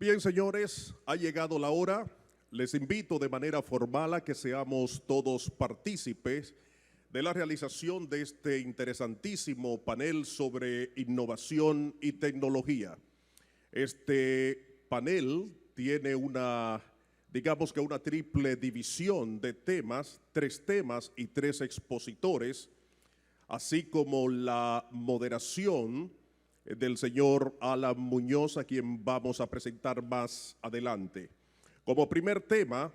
Bien, señores, ha llegado la hora. Les invito de manera formal a que seamos todos partícipes de la realización de este interesantísimo panel sobre innovación y tecnología. Este panel tiene digamos que una triple división de temas, 3 temas y 3 expositores, así como la moderación del señor Alan Muñoz, a quien vamos a presentar más adelante. Como primer tema,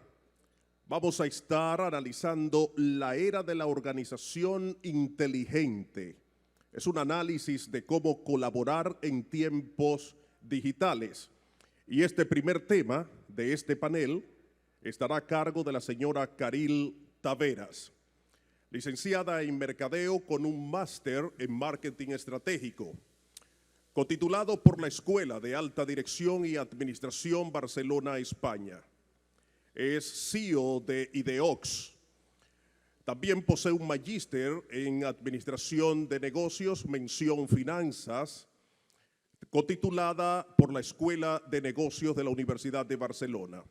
vamos a estar analizando la era de la organización inteligente. Es un análisis de cómo colaborar en tiempos digitales. Y este primer tema de este panel estará a cargo de la señora Caril Taveras, licenciada en Mercadeo con un máster en Marketing Estratégico, cotitulado por la Escuela de Alta Dirección y Administración Barcelona, España. Es CEO de Ideox. También posee un magíster en Administración de Negocios, mención Finanzas, cotitulada por la Escuela de Negocios de la Universidad de Barcelona.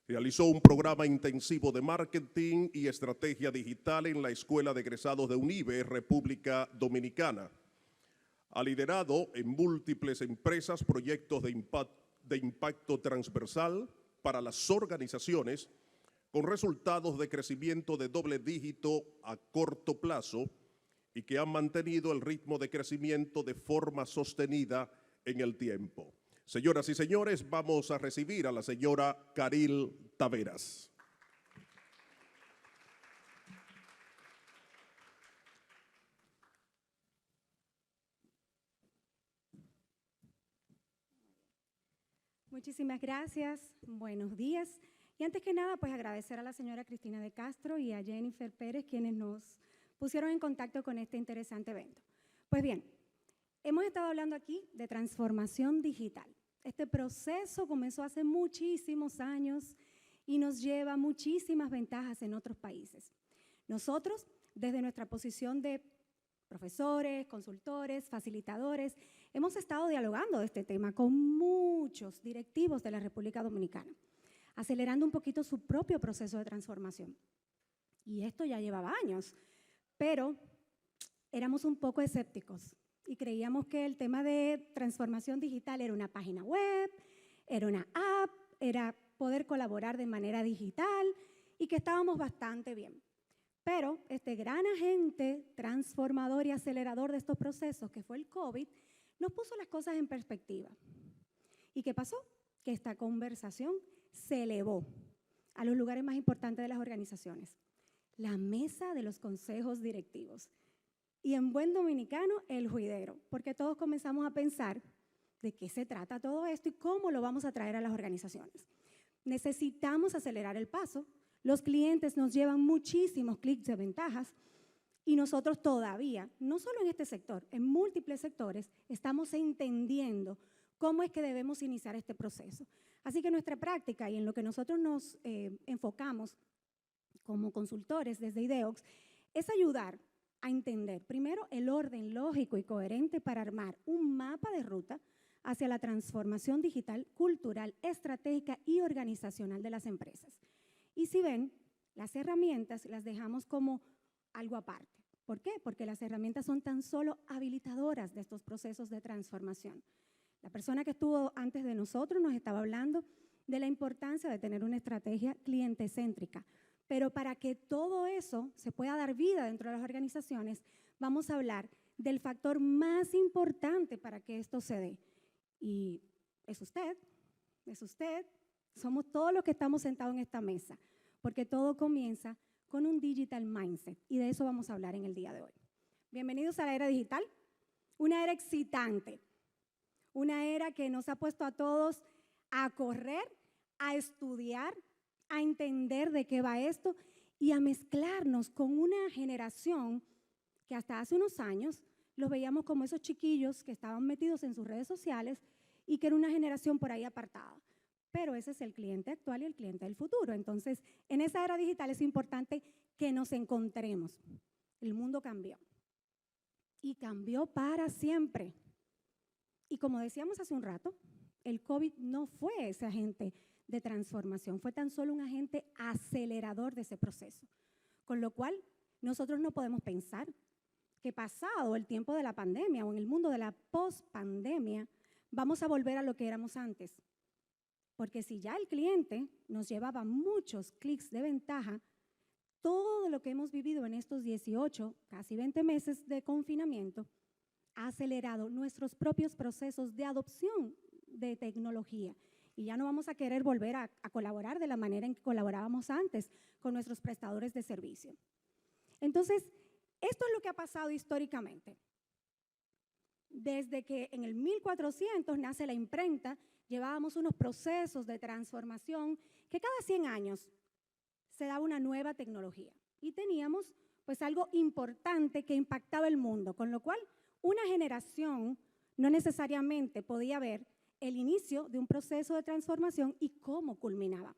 Realizó un programa intensivo de marketing y estrategia digital en la Escuela de Egresados de UNIBE, República Dominicana. Ha liderado en múltiples empresas proyectos de impacto transversal para las organizaciones con resultados de crecimiento de doble dígito a corto plazo y que han mantenido el ritmo de crecimiento de forma sostenida en el tiempo. Señoras y señores, vamos a recibir a la señora Caril Taveras. Muchísimas gracias, buenos días. Y antes que nada, pues agradecer a la señora Cristina de Castro y a Jennifer Pérez, quienes nos pusieron en contacto con este interesante evento. Pues bien, hemos estado hablando aquí de transformación digital. Este proceso comenzó hace muchísimos años y nos lleva muchísimas ventajas en otros países. Nosotros, desde nuestra posición de profesores, consultores, facilitadores, hemos estado dialogando de este tema con muchos directivos de la República Dominicana, acelerando un poquito su propio proceso de transformación. Y esto ya llevaba años, pero éramos un poco escépticos y creíamos que el tema de transformación digital era una página web, era una app, era poder colaborar de manera digital y que estábamos bastante bien. Pero este gran agente transformador y acelerador de estos procesos, que fue el COVID, nos puso las cosas en perspectiva. ¿Y qué pasó? Que esta conversación se elevó a los lugares más importantes de las organizaciones, la mesa de los consejos directivos. Y en buen dominicano, el juidero, porque todos comenzamos a pensar de qué se trata todo esto y cómo lo vamos a traer a las organizaciones. Necesitamos acelerar el paso. Los clientes nos llevan muchísimos clics de ventajas y nosotros todavía, no solo en este sector, en múltiples sectores, estamos entendiendo cómo es que debemos iniciar este proceso. Así que nuestra práctica y en lo que nosotros nos enfocamos como consultores desde Ideox es ayudar a entender primero el orden lógico y coherente para armar un mapa de ruta hacia la transformación digital, cultural, estratégica y organizacional de las empresas. Y si ven, las herramientas las dejamos como algo aparte. ¿Por qué? Porque las herramientas son tan solo habilitadoras de estos procesos de transformación. La persona que estuvo antes de nosotros nos estaba hablando de la importancia de tener una estrategia cliente-céntrica. Pero para que todo eso se pueda dar vida dentro de las organizaciones, vamos a hablar del factor más importante para que esto se dé. Y es usted, somos todos los que estamos sentados en esta mesa, porque todo comienza con un digital mindset y de eso vamos a hablar en el día de hoy. Bienvenidos a la era digital, una era excitante, una era que nos ha puesto a todos a correr, a estudiar, a entender de qué va esto y a mezclarnos con una generación que hasta hace unos años los veíamos como esos chiquillos que estaban metidos en sus redes sociales y que era una generación por ahí apartada. Pero ese es el cliente actual y el cliente del futuro. Entonces, en esa era digital es importante que nos encontremos. El mundo cambió y cambió para siempre. Y como decíamos hace un rato, El COVID no fue ese agente de transformación, fue tan solo un agente acelerador de ese proceso. Con lo cual, nosotros no podemos pensar que pasado el tiempo de la pandemia o en el mundo de la pospandemia, vamos a volver a lo que éramos antes. Porque si ya el cliente nos llevaba muchos clics de ventaja, todo lo que hemos vivido en estos 18, casi 20 meses de confinamiento, ha acelerado nuestros propios procesos de adopción de tecnología. Y ya no vamos a querer volver a colaborar de la manera en que colaborábamos antes con nuestros prestadores de servicio. Entonces, esto es lo que ha pasado históricamente. Desde que en el 1400 nace la imprenta, llevábamos unos procesos de transformación que cada 100 años se daba una nueva tecnología. Y teníamos pues algo importante que impactaba el mundo, con lo cual una generación no necesariamente podía ver el inicio de un proceso de transformación y cómo culminaba.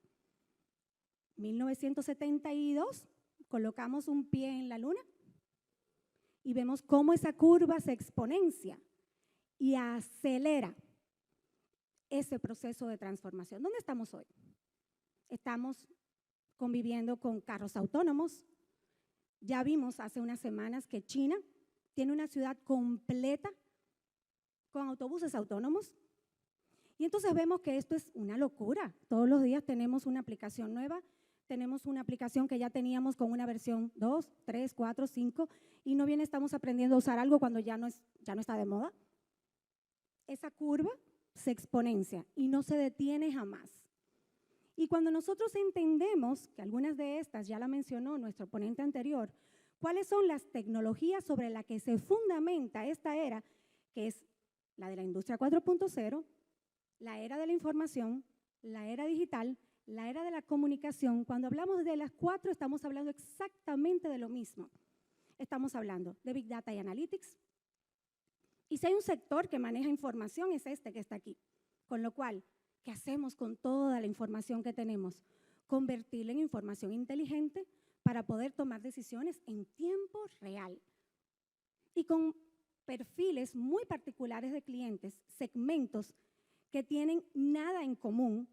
1972, colocamos un pie en la luna y vemos cómo esa curva se exponencia y acelera ese proceso de transformación. ¿Dónde estamos hoy? Estamos conviviendo con carros autónomos. Ya vimos hace unas semanas que China tiene una ciudad completa con autobuses autónomos. Y entonces vemos que esto es una locura. Todos los días tenemos una aplicación nueva, tenemos una aplicación que ya teníamos con una versión 2, 3, 4, 5, y no bien estamos aprendiendo a usar algo cuando ya no está de moda. Esa curva se exponencia y no se detiene jamás. Y cuando nosotros entendemos, que algunas de estas ya la mencionó nuestro ponente anterior, cuáles son las tecnologías sobre las que se fundamenta esta era, que es la de la industria 4.0, la era de la información, la era digital, la era de la comunicación. Cuando hablamos de las 4, estamos hablando exactamente de lo mismo. Estamos hablando de Big Data y Analytics. Y si hay un sector que maneja información, es este que está aquí. Con lo cual, ¿qué hacemos con toda la información que tenemos? Convertirla en información inteligente para poder tomar decisiones en tiempo real. Y con perfiles muy particulares de clientes, segmentos que tienen nada en común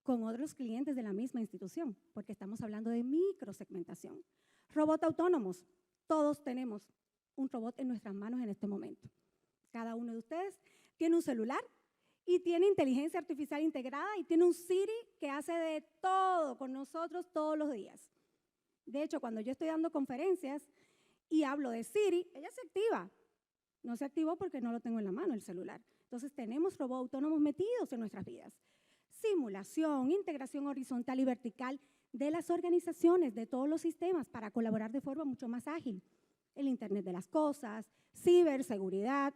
con otros clientes de la misma institución, porque estamos hablando de microsegmentación. Robots autónomos, todos tenemos un robot en nuestras manos en este momento. Cada uno de ustedes tiene un celular y tiene inteligencia artificial integrada y tiene un Siri que hace de todo con nosotros todos los días. De hecho, cuando yo estoy dando conferencias y hablo de Siri, ella se activa. No se activó porque no lo tengo en la mano, el celular. Entonces, tenemos robots autónomos metidos en nuestras vidas. Simulación, integración horizontal y vertical de las organizaciones, de todos los sistemas para colaborar de forma mucho más ágil. El Internet de las cosas, ciberseguridad,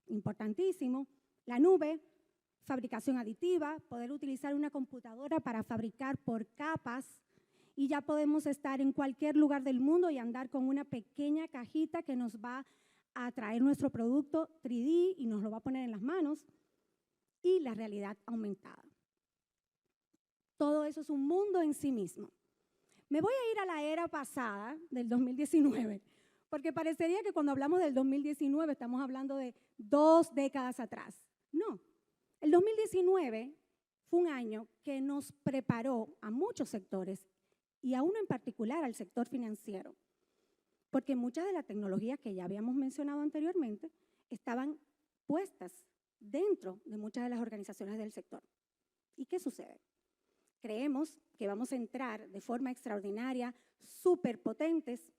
importantísimo, la nube, fabricación aditiva, poder utilizar una computadora para fabricar por capas y ya podemos estar en cualquier lugar del mundo y andar con una pequeña cajita que nos va a traer nuestro producto 3D y nos lo va a poner en las manos, y la realidad aumentada. Todo eso es un mundo en sí mismo. Me voy a ir a la era pasada, del 2019, porque parecería que cuando hablamos del 2019 estamos hablando de 2 décadas atrás. No, el 2019 fue un año que nos preparó a muchos sectores y a uno en particular, al sector financiero, porque muchas de las tecnologías que ya habíamos mencionado anteriormente estaban puestas dentro de muchas de las organizaciones del sector. ¿Y qué sucede? Creemos que vamos a entrar de forma extraordinaria, súper potentes,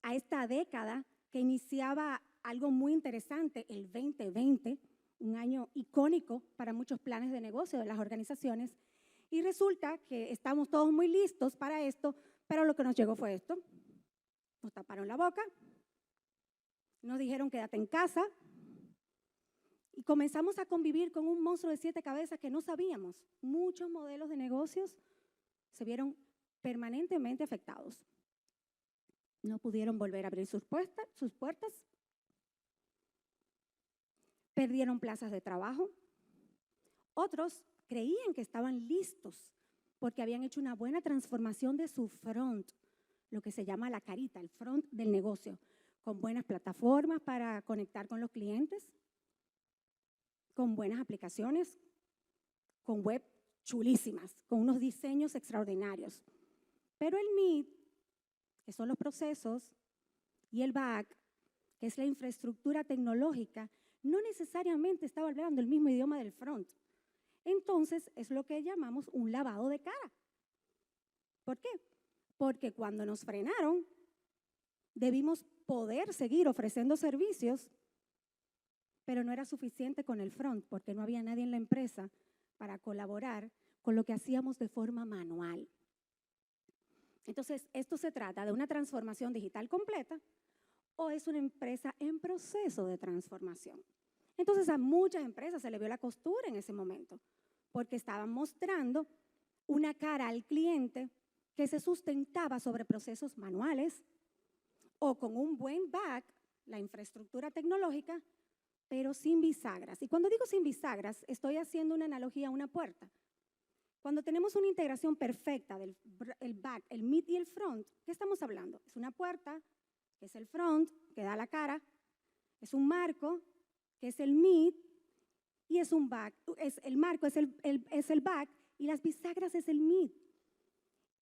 a esta década que iniciaba algo muy interesante, el 2020, un año icónico para muchos planes de negocio de las organizaciones, y resulta que estamos todos muy listos para esto, pero lo que nos llegó fue esto. Nos taparon la boca, nos dijeron quédate en casa, y comenzamos a convivir con un monstruo de 7 cabezas que no sabíamos. Muchos modelos de negocios se vieron permanentemente afectados. No pudieron volver a abrir sus puertas, perdieron plazas de trabajo. Otros creían que estaban listos porque habían hecho una buena transformación de su front, lo que se llama la carita, el front del negocio, con buenas plataformas para conectar con los clientes, con buenas aplicaciones, con web chulísimas, con unos diseños extraordinarios. Pero el mid, que son los procesos, y el back, que es la infraestructura tecnológica, no necesariamente estaba hablando el mismo idioma del front. Entonces, es lo que llamamos un lavado de cara. ¿Por qué? Porque cuando nos frenaron, debimos poder seguir ofreciendo servicios, pero no era suficiente con el front, porque no había nadie en la empresa para colaborar con lo que hacíamos de forma manual. Entonces, esto se trata de una transformación digital completa o es una empresa en proceso de transformación. Entonces, a muchas empresas se le vio la costura en ese momento, porque estaban mostrando una cara al cliente que se sustentaba sobre procesos manuales o con un buen back, la infraestructura tecnológica, pero sin bisagras. Y cuando digo sin bisagras, estoy haciendo una analogía a una puerta. Cuando tenemos una integración perfecta del back, el mid y el front, ¿qué estamos hablando? Es una puerta, que es el front, que da la cara, es un marco, que es el mid, y es un back, el marco es el back, y las bisagras es el mid.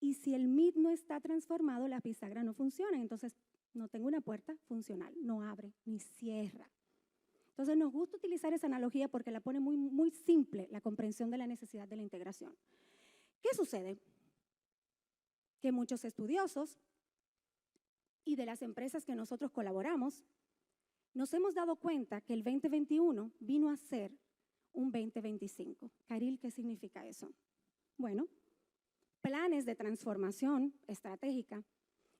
Y si el mid no está transformado, las bisagras no funcionan. Entonces, no tengo una puerta funcional, no abre ni cierra. Entonces, nos gusta utilizar esa analogía porque la pone muy simple la comprensión de la necesidad de la integración. ¿Qué sucede? Que muchos estudiosos y de las empresas que nosotros colaboramos, nos hemos dado cuenta que el 2021 vino a ser un 2025. Caril, ¿qué significa eso? Bueno, planes de transformación estratégica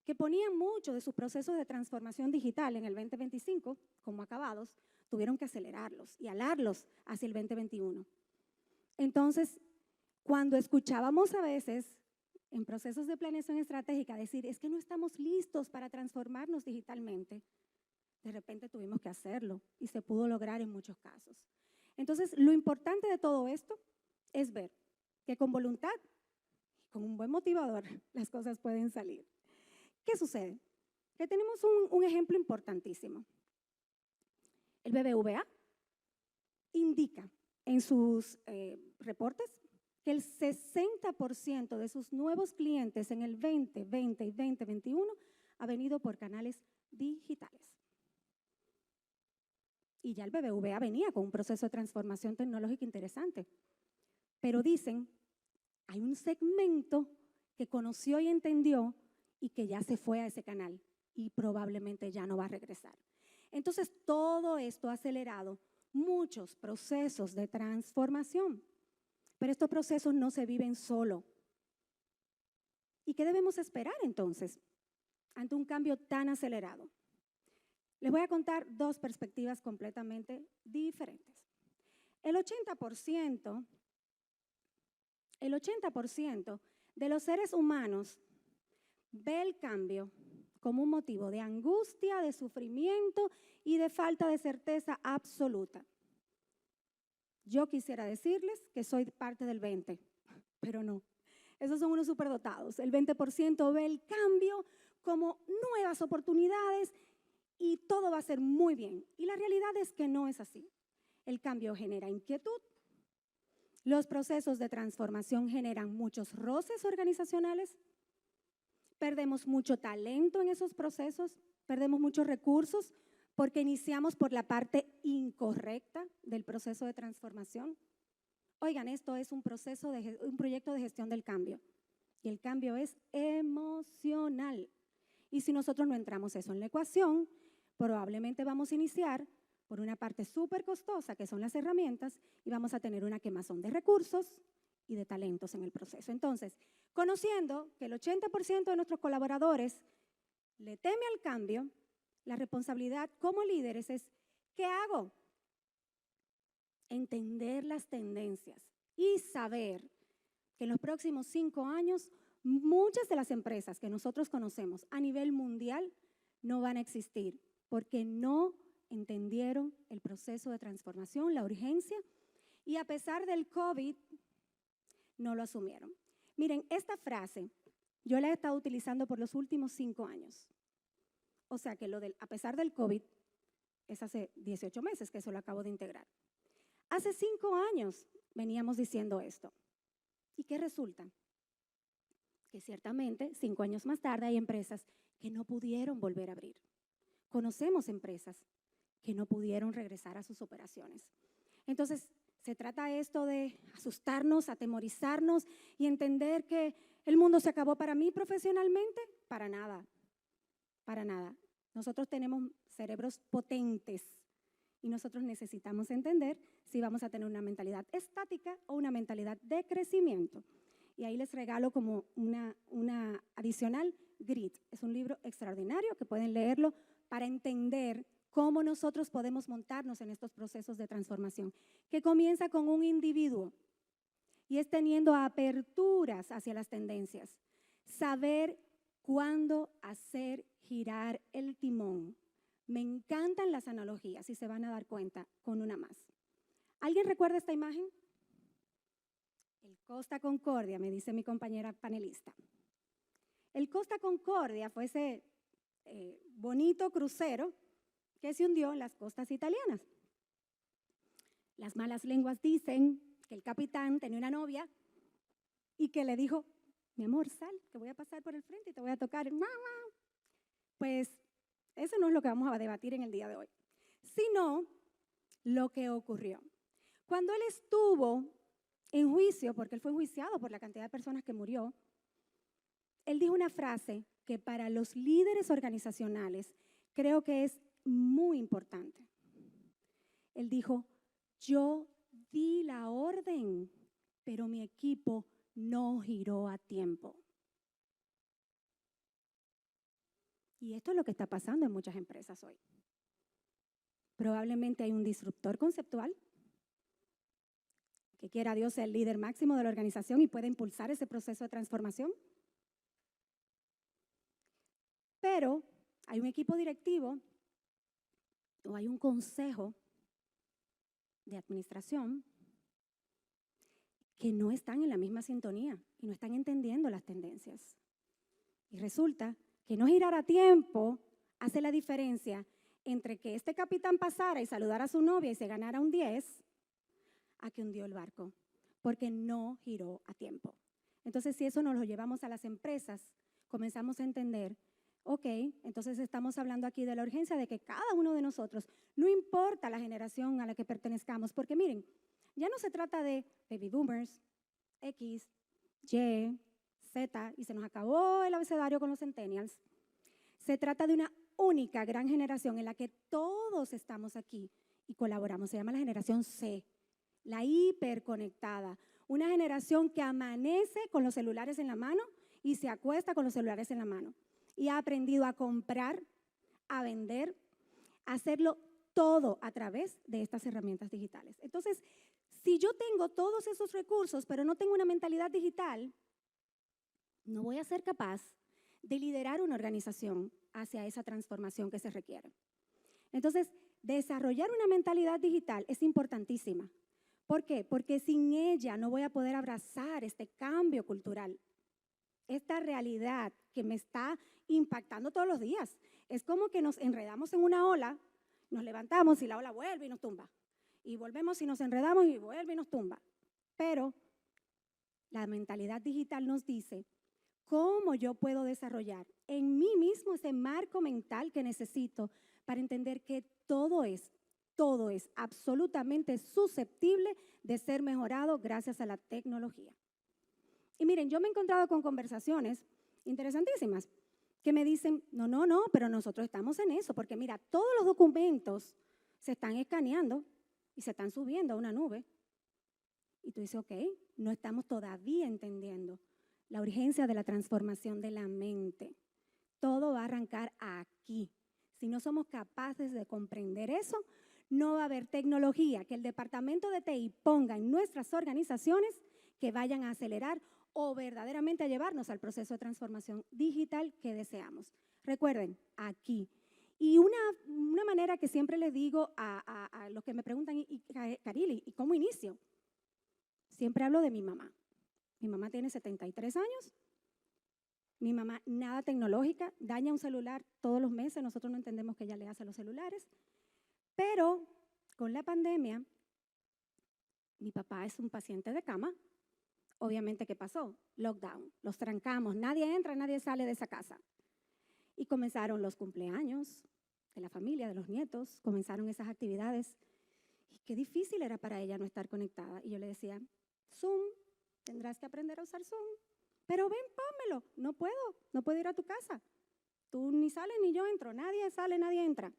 que ponían mucho de sus procesos de transformación digital en el 2025 como acabados, tuvieron que acelerarlos y alarlos hacia el 2021. Entonces, cuando escuchábamos a veces en procesos de planeación estratégica decir, es que no estamos listos para transformarnos digitalmente, de repente tuvimos que hacerlo y se pudo lograr en muchos casos. Entonces, lo importante de todo esto es ver que con voluntad, con un buen motivador, las cosas pueden salir. ¿Qué sucede? Que tenemos un ejemplo importantísimo. El BBVA indica en sus reportes que el 60% de sus nuevos clientes en el 2020 y 2021 ha venido por canales digitales. Y ya el BBVA venía con un proceso de transformación tecnológica interesante. Pero dicen, hay un segmento que conoció y entendió y que ya se fue a ese canal y probablemente ya no va a regresar. Entonces, todo esto ha acelerado muchos procesos de transformación, pero estos procesos no se viven solo. ¿Y qué debemos esperar entonces ante un cambio tan acelerado? Les voy a contar dos perspectivas completamente diferentes. El 80% de los seres humanos ve el cambio como un motivo de angustia, de sufrimiento y de falta de certeza absoluta. Yo quisiera decirles que soy parte del 20%, pero no. Esos son unos superdotados. El 20% ve el cambio como nuevas oportunidades y todo va a ser muy bien. Y la realidad es que no es así. El cambio genera inquietud. Los procesos de transformación generan muchos roces organizacionales. Perdemos mucho talento en esos procesos, perdemos muchos recursos porque iniciamos por la parte incorrecta del proceso de transformación. Oigan, esto es un proyecto de gestión del cambio y el cambio es emocional. Y si nosotros no entramos eso en la ecuación, probablemente vamos a iniciar por una parte súper costosa que son las herramientas y vamos a tener una quemazón de recursos y de talentos en el proceso. Entonces, conociendo que el 80% de nuestros colaboradores le teme al cambio, la responsabilidad como líderes es, ¿qué hago? Entender las tendencias y saber que en los próximos 5 años muchas de las empresas que nosotros conocemos a nivel mundial no van a existir porque no entendieron el proceso de transformación, la urgencia, y a pesar del COVID, no lo asumieron. Miren, esta frase yo la he estado utilizando por los últimos 5 años. O sea que lo del a pesar del COVID es hace 18 meses que eso lo acabo de integrar. Hace 5 años veníamos diciendo esto. ¿Y qué resulta? Que ciertamente 5 años más tarde hay empresas que no pudieron volver a abrir. Conocemos empresas que no pudieron regresar a sus operaciones. Entonces, ¿se trata esto de asustarnos, atemorizarnos y entender que el mundo se acabó para mí profesionalmente? Para nada, para nada. Nosotros tenemos cerebros potentes y nosotros necesitamos entender si vamos a tener una mentalidad estática o una mentalidad de crecimiento. Y ahí les regalo como una adicional, Grit. Es un libro extraordinario que pueden leerlo para entender cómo nosotros podemos montarnos en estos procesos de transformación, que comienza con un individuo y es teniendo aperturas hacia las tendencias, saber cuándo hacer girar el timón. Me encantan las analogías y se van a dar cuenta con una más. ¿Alguien recuerda esta imagen? El Costa Concordia, me dice mi compañera panelista. El Costa Concordia fue ese bonito crucero que se hundió en las costas italianas. Las malas lenguas dicen que el capitán tenía una novia y que le dijo, mi amor, sal, que voy a pasar por el frente y te voy a tocar. Pues eso no es lo que vamos a debatir en el día de hoy, sino lo que ocurrió. Cuando él estuvo en juicio, porque él fue enjuiciado por la cantidad de personas que murió, él dijo una frase que para los líderes organizacionales creo que es muy importante. Él dijo, yo di la orden, pero mi equipo no giró a tiempo. Y esto es lo que está pasando en muchas empresas hoy. Probablemente hay un disruptor conceptual que quiera Dios ser el líder máximo de la organización y pueda impulsar ese proceso de transformación. Pero hay un equipo directivo o hay un consejo de administración que no están en la misma sintonía y no están entendiendo las tendencias. Y resulta que no girar a tiempo hace la diferencia entre que este capitán pasara y saludara a su novia y se ganara un 10 a que hundió el barco, porque no giró a tiempo. Entonces, si eso nos lo llevamos a las empresas, comenzamos a entender, ok, entonces estamos hablando aquí de la urgencia de que cada uno de nosotros, no importa la generación a la que pertenezcamos, porque miren, ya no se trata de baby boomers, X, Y, Z, y se nos acabó el abecedario con los centennials. Se trata de una única gran generación en la que todos estamos aquí y colaboramos. Se llama la generación C, la hiperconectada. Una generación que amanece con los celulares en la mano y se acuesta con los celulares en la mano. Y ha aprendido a comprar, a vender, a hacerlo todo a través de estas herramientas digitales. Entonces, si yo tengo todos esos recursos, pero no tengo una mentalidad digital, no voy a ser capaz de liderar una organización hacia esa transformación que se requiere. Entonces, desarrollar una mentalidad digital es importantísima. ¿Por qué? Porque sin ella no voy a poder abrazar este cambio cultural, esta realidad que me está impactando todos los días. Es como que nos enredamos en una ola, nos levantamos y la ola vuelve y nos tumba. Y volvemos y nos enredamos y vuelve y nos tumba. Pero la mentalidad digital nos dice cómo yo puedo desarrollar en mí mismo ese marco mental que necesito para entender que todo es absolutamente susceptible de ser mejorado gracias a la tecnología. Y miren, yo me he encontrado con conversaciones interesantísimas que me dicen, no, pero nosotros estamos en eso, porque mira, todos los documentos se están escaneando y se están subiendo a una nube. Y tú dices, ok, no estamos todavía entendiendo la urgencia de la transformación de la mente. Todo va a arrancar aquí. Si no somos capaces de comprender eso, no va a haber tecnología que el departamento de TI ponga en nuestras organizaciones que vayan a acelerar o verdaderamente a llevarnos al proceso de transformación digital que deseamos. Recuerden, aquí. Y una manera que siempre les digo a los que me preguntan, Karili, ¿y cómo inicio? Siempre hablo de mi mamá. Mi mamá tiene 73 años. Mi mamá nada tecnológica, daña un celular todos los meses. Nosotros no entendemos qué ella le hace a los celulares. Pero con la pandemia, Mi papá es un paciente de cama. Obviamente, ¿qué pasó? Lockdown, los trancamos, nadie entra, nadie sale de esa casa. Y comenzaron los cumpleaños de la familia, de los nietos, comenzaron esas actividades. Y qué difícil era para ella no estar conectada. Y yo le decía, Zoom, tendrás que aprender a usar Zoom. Pero ven, pónmelo, no puedo ir a tu casa. Tú ni sales ni yo entro, nadie sale, nadie entra.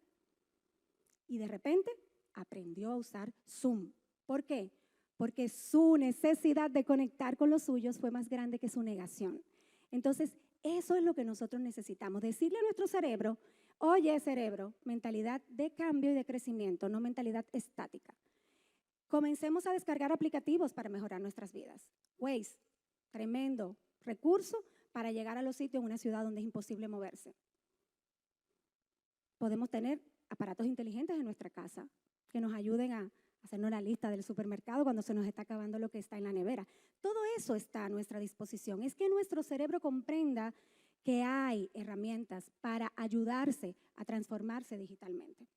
Y de repente aprendió a usar Zoom. ¿Por qué? Porque su necesidad de conectar con los suyos fue más grande que su negación. Entonces, eso es lo que nosotros necesitamos, decirle a nuestro cerebro, oye, cerebro, mentalidad de cambio y de crecimiento, no mentalidad estática. Comencemos a descargar aplicativos para mejorar nuestras vidas. Waze, tremendo recurso para llegar a los sitios en una ciudad donde es imposible moverse. Podemos tener aparatos inteligentes en nuestra casa que nos ayuden a hacernos la lista del supermercado cuando se nos está acabando lo que está en la nevera. Todo eso está a nuestra disposición. Es que nuestro cerebro comprenda que hay herramientas para ayudarse a transformarse digitalmente.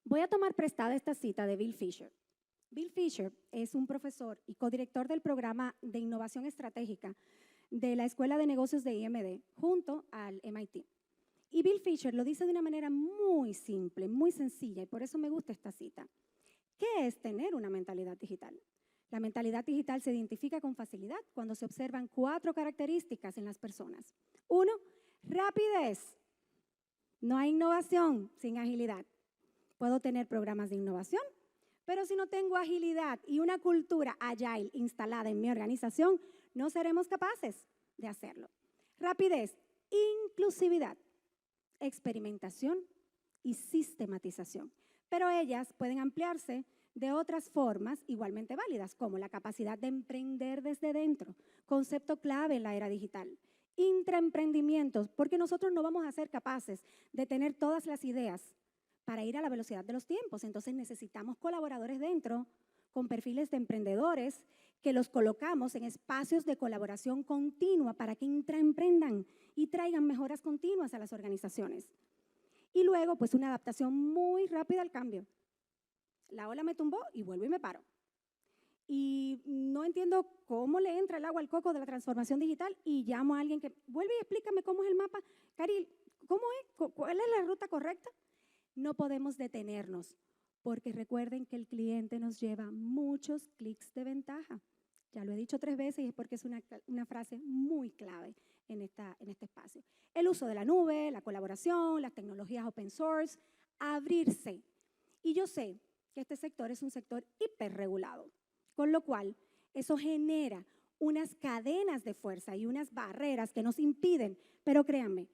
Voy a tomar prestada esta cita de Bill Fisher. Bill Fisher es un profesor y codirector del programa de innovación estratégica de la Escuela de Negocios de IMD junto al MIT. Y Bill Fisher lo dice de una manera muy simple, muy sencilla, y por eso me gusta esta cita. ¿Qué es tener una mentalidad digital? La mentalidad digital se identifica con facilidad cuando se observan 4 características en las personas. 1, rapidez. No hay innovación sin agilidad. Puedo tener programas de innovación, pero si no tengo agilidad y una cultura agile instalada en mi organización, no seremos capaces de hacerlo. Rapidez, inclusividad, experimentación y sistematización. Pero ellas pueden ampliarse de otras formas igualmente válidas, como la capacidad de emprender desde dentro, concepto clave en la era digital. Intraemprendimientos, porque nosotros no vamos a ser capaces de tener todas las ideas para ir a la velocidad de los tiempos. Entonces necesitamos colaboradores dentro con perfiles de emprendedores que los colocamos en espacios de colaboración continua para que intraemprendan y traigan mejoras continuas a las organizaciones. Y luego, pues una adaptación muy rápida al cambio. La ola me tumbó y vuelvo y me paro. Y no entiendo cómo le entra el agua al coco de la transformación digital y llamo a alguien que vuelve y explícame cómo es el mapa. Caril, ¿cómo es? ¿Cuál es la ruta correcta? No podemos detenernos porque recuerden que el cliente nos lleva muchos clics de ventaja. Ya lo he dicho 3 veces y es porque es una frase muy clave en este espacio. El uso de la nube, la colaboración, las tecnologías open source, abrirse. Y yo sé que este sector es un sector hiperregulado, con lo cual eso genera unas cadenas de fuerza y unas barreras que nos impiden, pero créanme,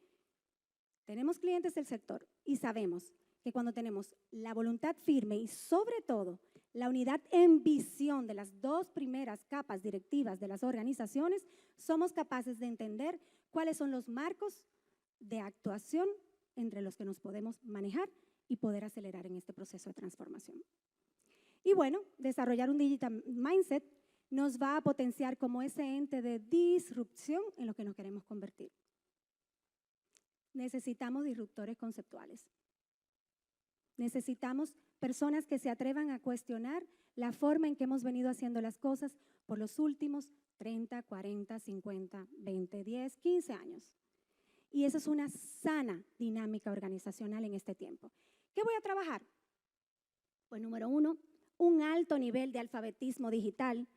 tenemos clientes del sector y sabemos que cuando tenemos la voluntad firme y sobre todo la unidad en visión de las 2 primeras capas directivas de las organizaciones, somos capaces de entender cuáles son los marcos de actuación entre los que nos podemos manejar y poder acelerar en este proceso de transformación. Y bueno, desarrollar un digital mindset nos va a potenciar como ese ente de disrupción en lo que nos queremos convertir. Necesitamos disruptores conceptuales. Necesitamos personas que se atrevan a cuestionar la forma en que hemos venido haciendo las cosas por los últimos 30, 40, 50, 20, 10, 15 años. Y eso es una sana dinámica organizacional en este tiempo. ¿Qué voy a trabajar? Pues número 1, un alto nivel de alfabetismo digital,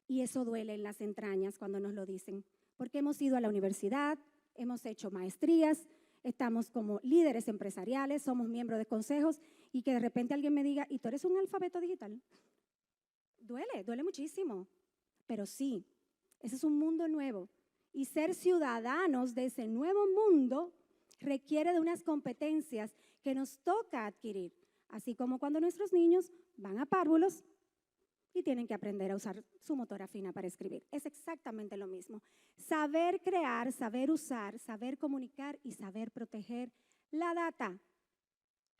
y eso duele en las entrañas cuando nos lo dicen, porque hemos ido a la universidad, hemos hecho maestrías, estamos como líderes empresariales, somos miembros de consejos y que de repente alguien me diga, ¿y tú eres un alfabeto digital? Duele muchísimo, pero sí, ese es un mundo nuevo y ser ciudadanos de ese nuevo mundo requiere de unas competencias que nos toca adquirir, así como cuando nuestros niños van a párvulos y tienen que aprender a usar su motora fina para escribir. Es exactamente lo mismo. Saber crear, saber usar, saber comunicar y saber proteger la data,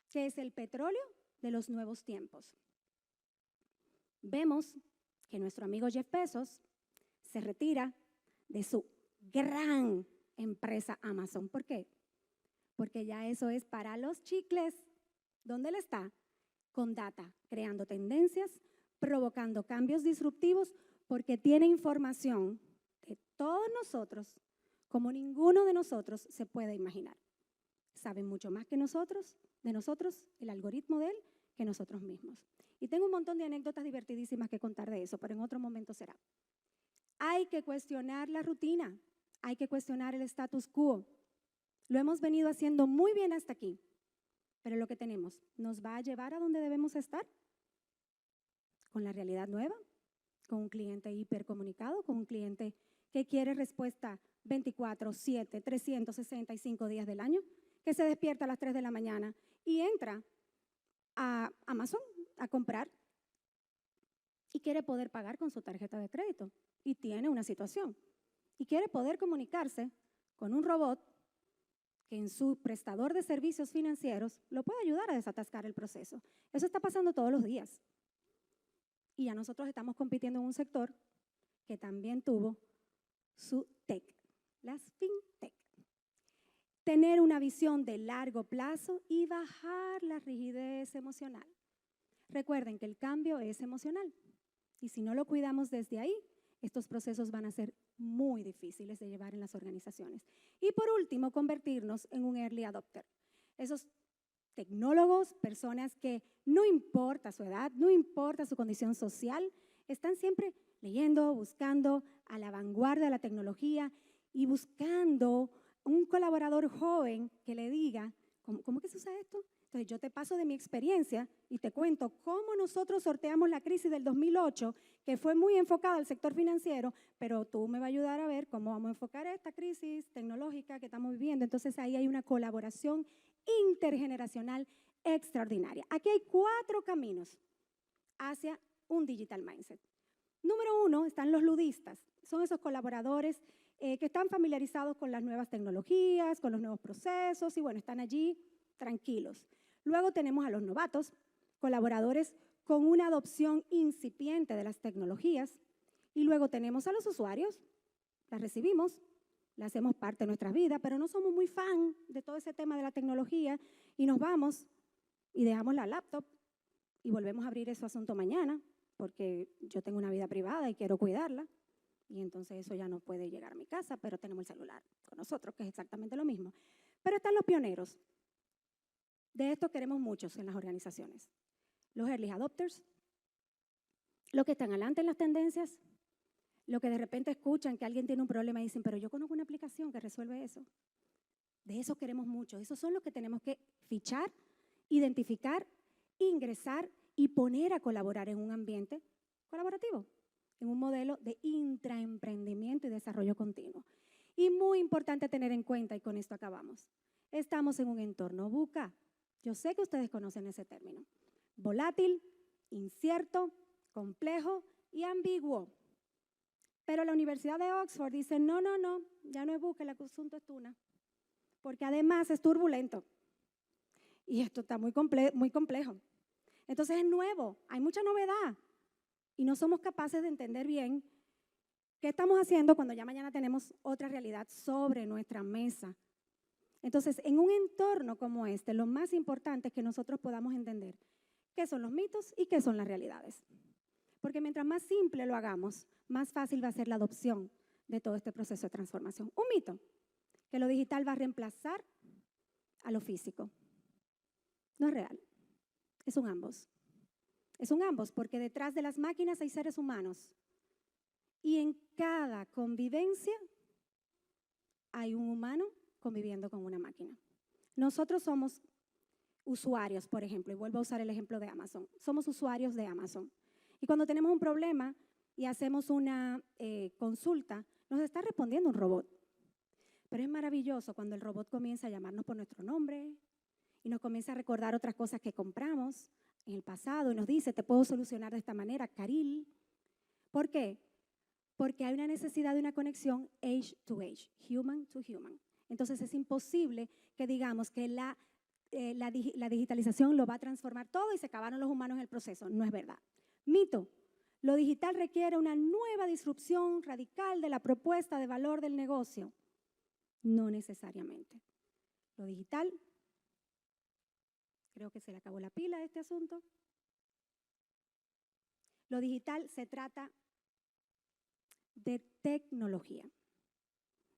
que es el petróleo de los nuevos tiempos. Vemos que nuestro amigo Jeff Bezos se retira de su gran empresa Amazon. ¿Por qué? Porque ya eso es para los chicles. ¿Dónde él está? Con data, creando tendencias, provocando cambios disruptivos porque tiene información de todos nosotros como ninguno de nosotros se puede imaginar. Saben mucho más que nosotros, de nosotros, el algoritmo de él, que nosotros mismos. Y tengo un montón de anécdotas divertidísimas que contar de eso, pero en otro momento será. Hay que cuestionar la rutina, hay que cuestionar el status quo. Lo hemos venido haciendo muy bien hasta aquí, pero lo que tenemos, ¿nos va a llevar a donde debemos estar? Con la realidad nueva, con un cliente hipercomunicado, con un cliente que quiere respuesta 24/7, 365 días del año, que se despierta a las 3 de la mañana y entra a Amazon a comprar y quiere poder pagar con su tarjeta de crédito y tiene una situación y quiere poder comunicarse con un robot que en su prestador de servicios financieros lo puede ayudar a desatascar el proceso. Eso está pasando todos los días. Y ya nosotros estamos compitiendo en un sector que también tuvo su tech, las fintech. Tener una visión de largo plazo y bajar la rigidez emocional. Recuerden que el cambio es emocional y si no lo cuidamos desde ahí, estos procesos van a ser muy difíciles de llevar en las organizaciones. Y por último, convertirnos en un early adopter. Esos tecnólogos, personas que no importa su edad, no importa su condición social, están siempre leyendo, buscando a la vanguardia de la tecnología y buscando un colaborador joven que le diga, ¿cómo que se usa esto? Entonces yo te paso de mi experiencia y te cuento cómo nosotros sorteamos la crisis del 2008, que fue muy enfocada al sector financiero, pero tú me vas a ayudar a ver cómo vamos a enfocar esta crisis tecnológica que estamos viviendo. Entonces ahí hay una colaboración intergeneracional extraordinaria. Aquí hay 4 caminos hacia un digital mindset. Número 1 están los ludistas, son esos colaboradores que están familiarizados con las nuevas tecnologías, con los nuevos procesos y bueno, están allí tranquilos. Luego tenemos a los novatos, colaboradores con una adopción incipiente de las tecnologías y luego tenemos a los usuarios, las recibimos, las hacemos parte de nuestras vidas, pero no somos muy fan de todo ese tema de la tecnología y nos vamos y dejamos la laptop y volvemos a abrir ese asunto mañana porque yo tengo una vida privada y quiero cuidarla. Y entonces eso ya no puede llegar a mi casa, pero tenemos el celular con nosotros, que es exactamente lo mismo. Pero están los pioneros. De esto queremos muchos en las organizaciones. Los early adopters, los que están adelante en las tendencias, los que de repente escuchan que alguien tiene un problema y dicen, pero yo conozco una aplicación que resuelve eso. De esos queremos muchos. Esos son los que tenemos que fichar, identificar, ingresar y poner a colaborar en un ambiente colaborativo, en un modelo de intraemprendimiento y desarrollo continuo. Y muy importante tener en cuenta, y con esto acabamos, estamos en un entorno VUCA. Yo sé que ustedes conocen ese término. Volátil, incierto, complejo y ambiguo. Pero la Universidad de Oxford dice, no, ya no es VUCA, el asunto es TUNA, porque además es turbulento. Y esto está muy complejo. Entonces es nuevo, hay mucha novedad. Y no somos capaces de entender bien qué estamos haciendo cuando ya mañana tenemos otra realidad sobre nuestra mesa. Entonces, en un entorno como este, lo más importante es que nosotros podamos entender qué son los mitos y qué son las realidades. Porque mientras más simple lo hagamos, más fácil va a ser la adopción de todo este proceso de transformación. Un mito, que lo digital va a reemplazar a lo físico. No es real, es un ambos. Es un ambos, porque detrás de las máquinas hay seres humanos y en cada convivencia hay un humano conviviendo con una máquina. Nosotros somos usuarios, por ejemplo, y vuelvo a usar el ejemplo de Amazon. Somos usuarios de Amazon. Y cuando tenemos un problema y hacemos una consulta, nos está respondiendo un robot. Pero es maravilloso cuando el robot comienza a llamarnos por nuestro nombre y nos comienza a recordar otras cosas que compramos en el pasado y nos dice, te puedo solucionar de esta manera, Caril. ¿Por qué? Porque hay una necesidad de una conexión age to age, human to human. Entonces es imposible que digamos que la digitalización lo va a transformar todo y se acabaron los humanos en el proceso. No es verdad. Mito, lo digital requiere una nueva disrupción radical de la propuesta de valor del negocio. No necesariamente. Lo digital, creo que se le acabó la pila a este asunto. Lo digital se trata de tecnología.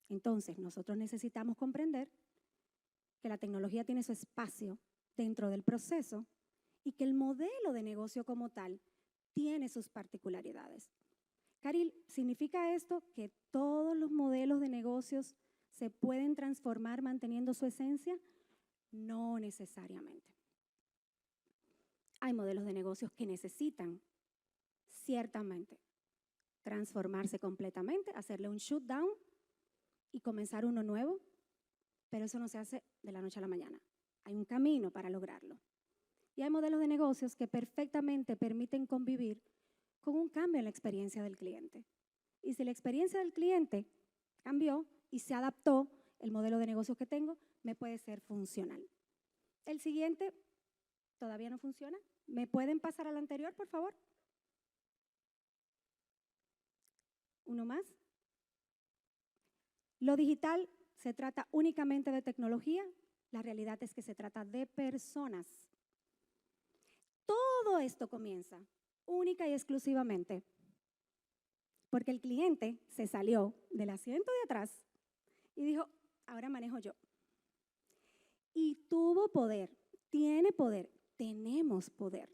Entonces, nosotros necesitamos comprender que la tecnología tiene su espacio dentro del proceso y que el modelo de negocio como tal tiene sus particularidades. Caril, ¿significa esto que todos los modelos de negocios se pueden transformar manteniendo su esencia? No necesariamente. Hay modelos de negocios que necesitan, ciertamente, transformarse completamente, hacerle un shutdown y comenzar uno nuevo, pero eso no se hace de la noche a la mañana. Hay un camino para lograrlo. Y hay modelos de negocios que perfectamente permiten convivir con un cambio en la experiencia del cliente. Y si la experiencia del cliente cambió y se adaptó, el modelo de negocio que tengo me puede ser funcional. El siguiente todavía no funciona. ¿Me pueden pasar al anterior, por favor? Uno más. Lo digital se trata únicamente de tecnología. La realidad es que se trata de personas. Todo esto comienza única y exclusivamente porque el cliente se salió del asiento de atrás y dijo, ahora manejo yo. Y tuvo poder, tiene poder, tenemos poder,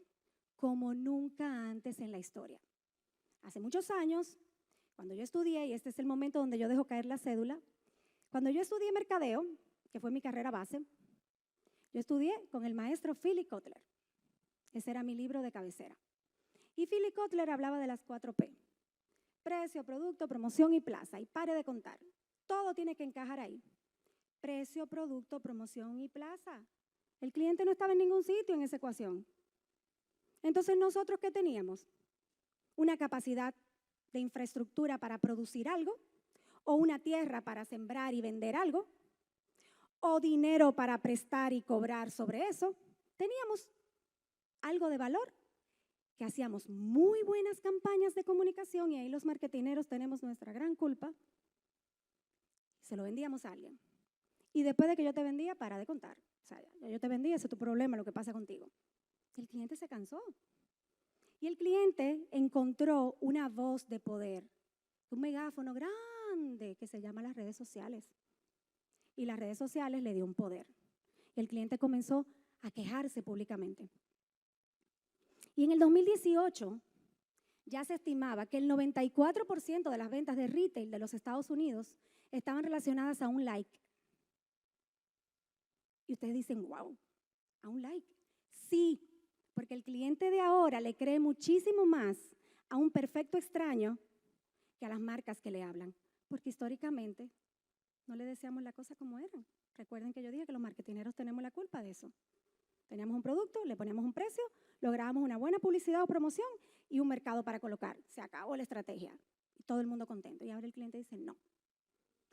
como nunca antes en la historia. Hace muchos años, cuando yo estudié, y este es el momento donde yo dejo caer la cédula, cuando yo estudié mercadeo, que fue mi carrera base, yo estudié con el maestro Philip Kotler. Ese era mi libro de cabecera. Y Philip Kotler hablaba de las 4P. Precio, producto, promoción y plaza. Y pare de contar. Todo tiene que encajar ahí. Precio, producto, promoción y plaza. El cliente no estaba en ningún sitio en esa ecuación. Entonces, ¿nosotros qué teníamos? Una capacidad de infraestructura para producir algo, o una tierra para sembrar y vender algo, o dinero para prestar y cobrar sobre eso. Teníamos algo de valor, que hacíamos muy buenas campañas de comunicación y ahí los marketineros tenemos nuestra gran culpa. Se lo vendíamos a alguien. Y después de que yo te vendía, para de contar. O sea, ya yo te vendí, ese es tu problema, lo que pasa contigo. Y el cliente se cansó. Y el cliente encontró una voz de poder, un megáfono grande que se llama las redes sociales. Y las redes sociales le dio un poder. Y el cliente comenzó a quejarse públicamente. Y en el 2018 ya se estimaba que el 94% de las ventas de retail de los Estados Unidos estaban relacionadas a un like. Y ustedes dicen, wow, ¿a un like? Sí, porque el cliente de ahora le cree muchísimo más a un perfecto extraño que a las marcas que le hablan. Porque históricamente no le decíamos la cosa como eran. Recuerden que yo dije que los marketineros tenemos la culpa de eso. Teníamos un producto, le poníamos un precio, lográbamos una buena publicidad o promoción y un mercado para colocar. Se acabó la estrategia. Y todo el mundo contento. Y ahora el cliente dice, no,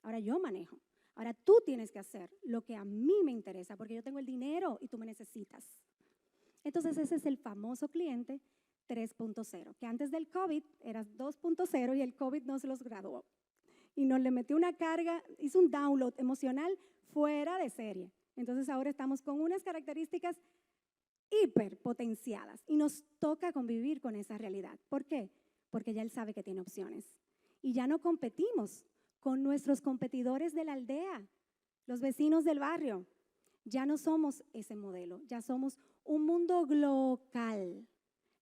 ahora yo manejo. Ahora tú tienes que hacer lo que a mí me interesa porque yo tengo el dinero y tú me necesitas. Entonces ese es el famoso cliente 3.0, que antes del COVID era 2.0 y el COVID no se los graduó. Y nos le metió una carga, hizo un download emocional fuera de serie. Entonces ahora estamos con unas características hiperpotenciadas y nos toca convivir con esa realidad. ¿Por qué? Porque ya él sabe que tiene opciones. Y ya no competimos con nuestros competidores de la aldea, los vecinos del barrio. Ya no somos ese modelo, ya somos un mundo local,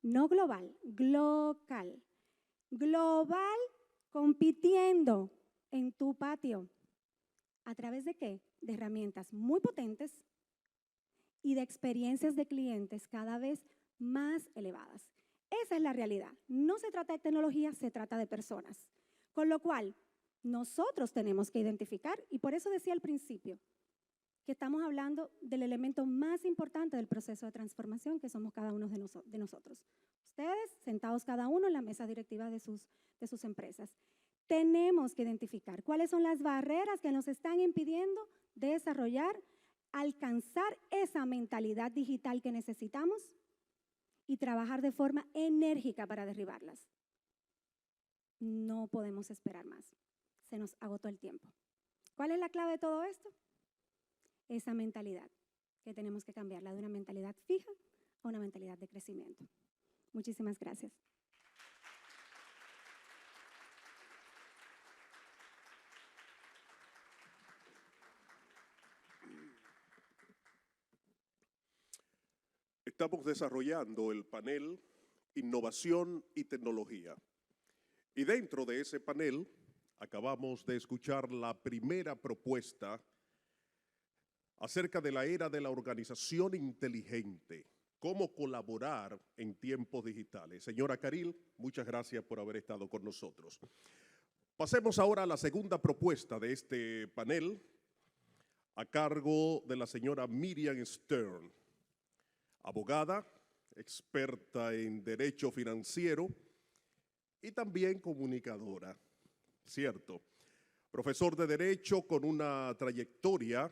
no global, local. Global compitiendo en tu patio. ¿A través de qué? De herramientas muy potentes y de experiencias de clientes cada vez más elevadas. Esa es la realidad. No se trata de tecnología, se trata de personas. Con lo cual, nosotros tenemos que identificar, y por eso decía al principio, que estamos hablando del elemento más importante del proceso de transformación que somos cada uno de nosotros. Ustedes, sentados cada uno en la mesa directiva de sus empresas. Tenemos que identificar cuáles son las barreras que nos están impidiendo desarrollar, alcanzar esa mentalidad digital que necesitamos y trabajar de forma enérgica para derribarlas. No podemos esperar más. Se nos agotó el tiempo. ¿Cuál es la clave de todo esto? Esa mentalidad que tenemos que cambiarla de una mentalidad fija a una mentalidad de crecimiento. Muchísimas gracias. Estamos desarrollando el panel Innovación y Tecnología. Y dentro de ese panel acabamos de escuchar la primera propuesta acerca de la era de la organización inteligente, cómo colaborar en tiempos digitales. Señora Caril, muchas gracias por haber estado con nosotros. Pasemos ahora a la segunda propuesta de este panel, a cargo de la señora Miriam Stern, abogada, experta en derecho financiero y también comunicadora, ¿cierto? Profesor de Derecho con una trayectoria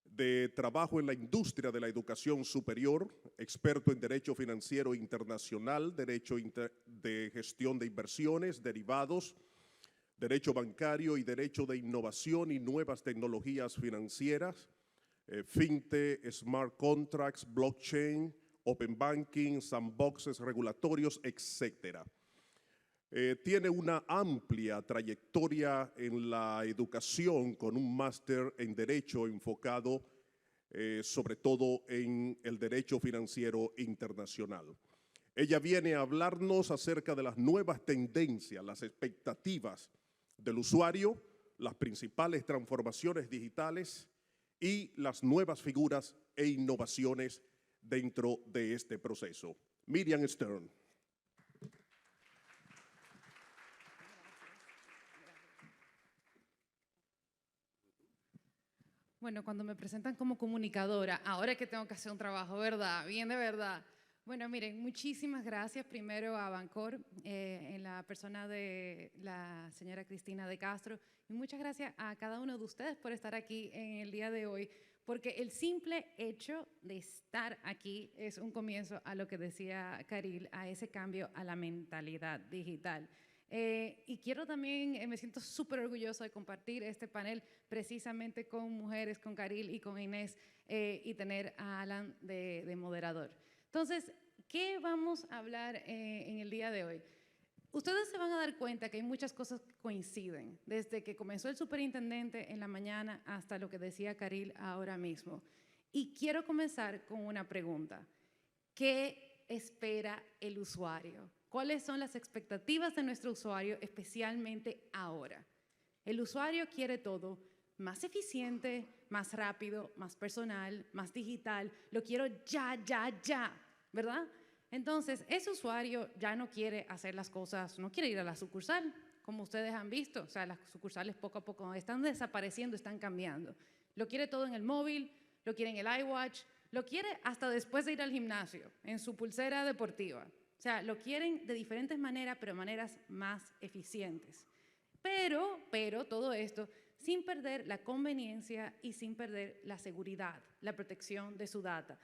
de trabajo en la industria de la educación superior, experto en Derecho Financiero Internacional, Derecho de Gestión de Inversiones, Derivados, Derecho Bancario y Derecho de Innovación y Nuevas Tecnologías Financieras, FinTech, Smart Contracts, Blockchain, Open Banking, Sandboxes regulatorios, etc. Tiene una amplia trayectoria en la educación con un máster en Derecho enfocado sobre todo en el Derecho Financiero Internacional. Ella viene a hablarnos acerca de las nuevas tendencias, las expectativas del usuario, las principales transformaciones digitales y las nuevas figuras e innovaciones dentro de este proceso. Miriam Stern. Bueno, cuando me presentan como comunicadora, ahora es que tengo que hacer un trabajo, ¿verdad? Bien de verdad. Bueno, miren, muchísimas gracias primero a Bancor, en la persona de la señora Cristina de Castro, y muchas gracias a cada uno de ustedes por estar aquí en el día de hoy, porque el simple hecho de estar aquí es un comienzo a lo que decía Caril, a ese cambio a la mentalidad digital. Y quiero también, me siento súper orgullosa de compartir este panel precisamente con mujeres, con Caril y con Inés, y tener a Alan de moderador. Entonces, ¿qué vamos a hablar en el día de hoy? Ustedes se van a dar cuenta que hay muchas cosas que coinciden, desde que comenzó el superintendente en la mañana hasta lo que decía Caril ahora mismo. Y quiero comenzar con una pregunta. ¿Qué espera el usuario? ¿Cuáles son las expectativas de nuestro usuario, especialmente ahora? El usuario quiere todo más eficiente, más rápido, más personal, más digital. Lo quiero ya, ¿verdad? Entonces, ese usuario ya no quiere hacer las cosas, no quiere ir a la sucursal, como ustedes han visto. O sea, las sucursales poco a poco están desapareciendo, están cambiando. Lo quiere todo en el móvil, lo quiere en el iWatch, lo quiere hasta después de ir al gimnasio, en su pulsera deportiva. O sea, lo quieren de diferentes maneras, pero maneras más eficientes. Pero todo esto sin perder la conveniencia y sin perder la seguridad, la protección de su data.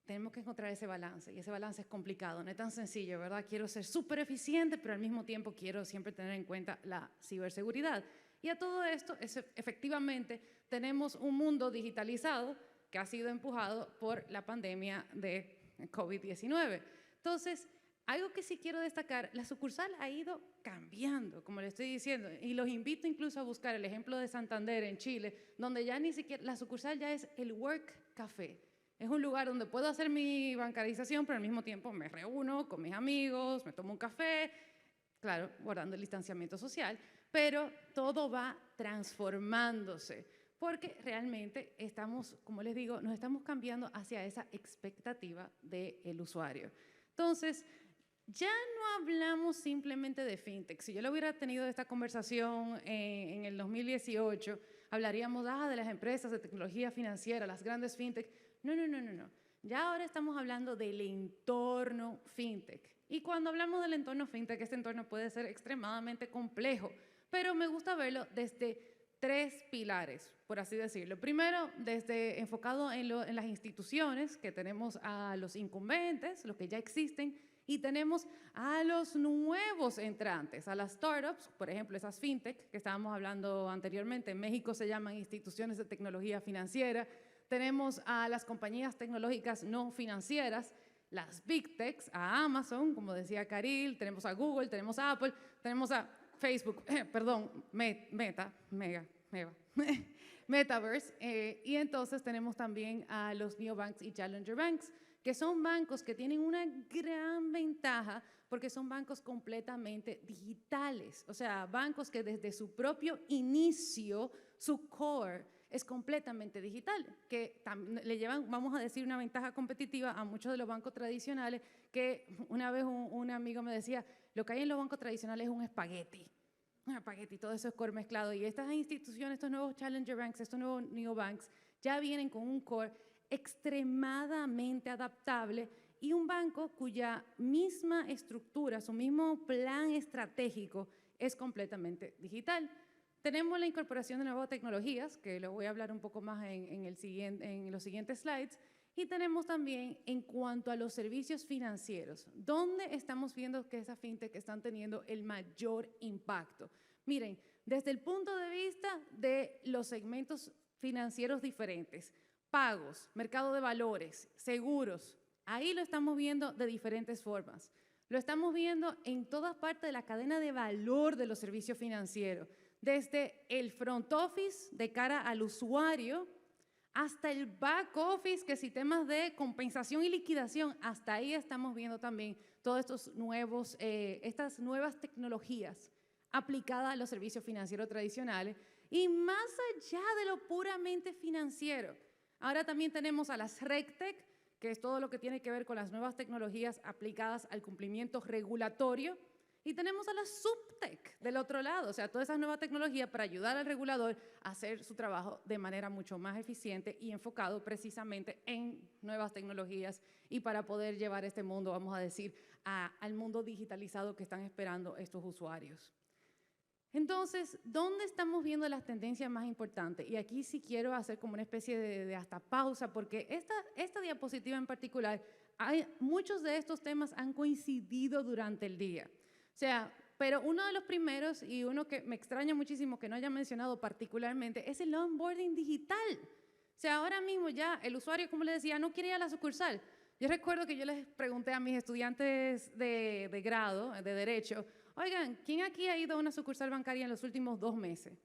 Tenemos que encontrar ese balance, y ese balance es complicado, no es tan sencillo, ¿verdad? Quiero ser súper eficiente, pero al mismo tiempo quiero siempre tener en cuenta la ciberseguridad. Y a todo esto, efectivamente, tenemos un mundo digitalizado que ha sido empujado por la pandemia de COVID-19. Entonces, algo que sí quiero destacar, la sucursal ha ido cambiando, como le estoy diciendo, y los invito incluso a buscar el ejemplo de Santander en Chile, donde ya ni siquiera, la sucursal ya es el Work Café. Es un lugar donde puedo hacer mi bancarización, pero al mismo tiempo me reúno con mis amigos, me tomo un café, claro, guardando el distanciamiento social, pero todo va transformándose, porque realmente estamos, como les digo, nos estamos cambiando hacia esa expectativa del usuario. Entonces, ya no hablamos simplemente de fintech. Si yo le hubiera tenido esta conversación en el 2018, hablaríamos de las empresas de tecnología financiera, las grandes fintech. No. Ya ahora estamos hablando del entorno fintech. Y cuando hablamos del entorno fintech, este entorno puede ser extremadamente complejo, pero me gusta verlo desde 3 pilares, por así decirlo. Primero, enfocado en las instituciones, que tenemos a los incumbentes, los que ya existen, y tenemos a los nuevos entrantes, a las startups, por ejemplo, esas fintech que estábamos hablando anteriormente. En México se llaman instituciones de tecnología financiera. Tenemos a las compañías tecnológicas no financieras, las big techs, a Amazon, como decía Caril, tenemos a Google, tenemos a Apple, tenemos a Facebook, Metaverse, y entonces tenemos también a los neobanks y challenger banks, que son bancos que tienen una gran ventaja porque son bancos completamente digitales. O sea, bancos que desde su propio inicio, su core es completamente digital, que le llevan, vamos a decir, una ventaja competitiva a muchos de los bancos tradicionales, que una vez un amigo me decía, lo que hay en los bancos tradicionales es un espagueti, todo eso es core mezclado, y estas instituciones, estos nuevos challenger banks, estos nuevos neobanks, ya vienen con un core extremadamente adaptable y un banco cuya misma estructura, su mismo plan estratégico es completamente digital. Tenemos la incorporación de nuevas tecnologías, que lo voy a hablar un poco más en los siguientes slides, y tenemos también en cuanto a los servicios financieros, ¿dónde estamos viendo que esas fintech están teniendo el mayor impacto? Miren, desde el punto de vista de los segmentos financieros diferentes, pagos, mercado de valores, seguros, ahí lo estamos viendo de diferentes formas. Lo estamos viendo en todas partes de la cadena de valor de los servicios financieros, desde el front office de cara al usuario hasta el back office, que sistemas de compensación y liquidación, hasta ahí estamos viendo también todos estos nuevos, estas nuevas tecnologías aplicadas a los servicios financieros tradicionales y más allá de lo puramente financiero. Ahora también tenemos a las RegTech, que es todo lo que tiene que ver con las nuevas tecnologías aplicadas al cumplimiento regulatorio, y tenemos a la SupTech del otro lado, o sea, todas esas nuevas tecnologías para ayudar al regulador a hacer su trabajo de manera mucho más eficiente y enfocado precisamente en nuevas tecnologías y para poder llevar este mundo, vamos a decir, al mundo digitalizado que están esperando estos usuarios. Entonces, ¿dónde estamos viendo las tendencias más importantes? Y aquí sí quiero hacer como una especie de hasta pausa, porque esta diapositiva en particular, muchos de estos temas han coincidido durante el día. O sea, pero uno de los primeros, y uno que me extraña muchísimo que no haya mencionado particularmente, es el onboarding digital. O sea, ahora mismo ya el usuario, como les decía, no quiere ir a la sucursal. Yo recuerdo que yo les pregunté a mis estudiantes de grado, de Derecho, oigan, ¿quién aquí ha ido a una sucursal bancaria en los últimos 2 meses?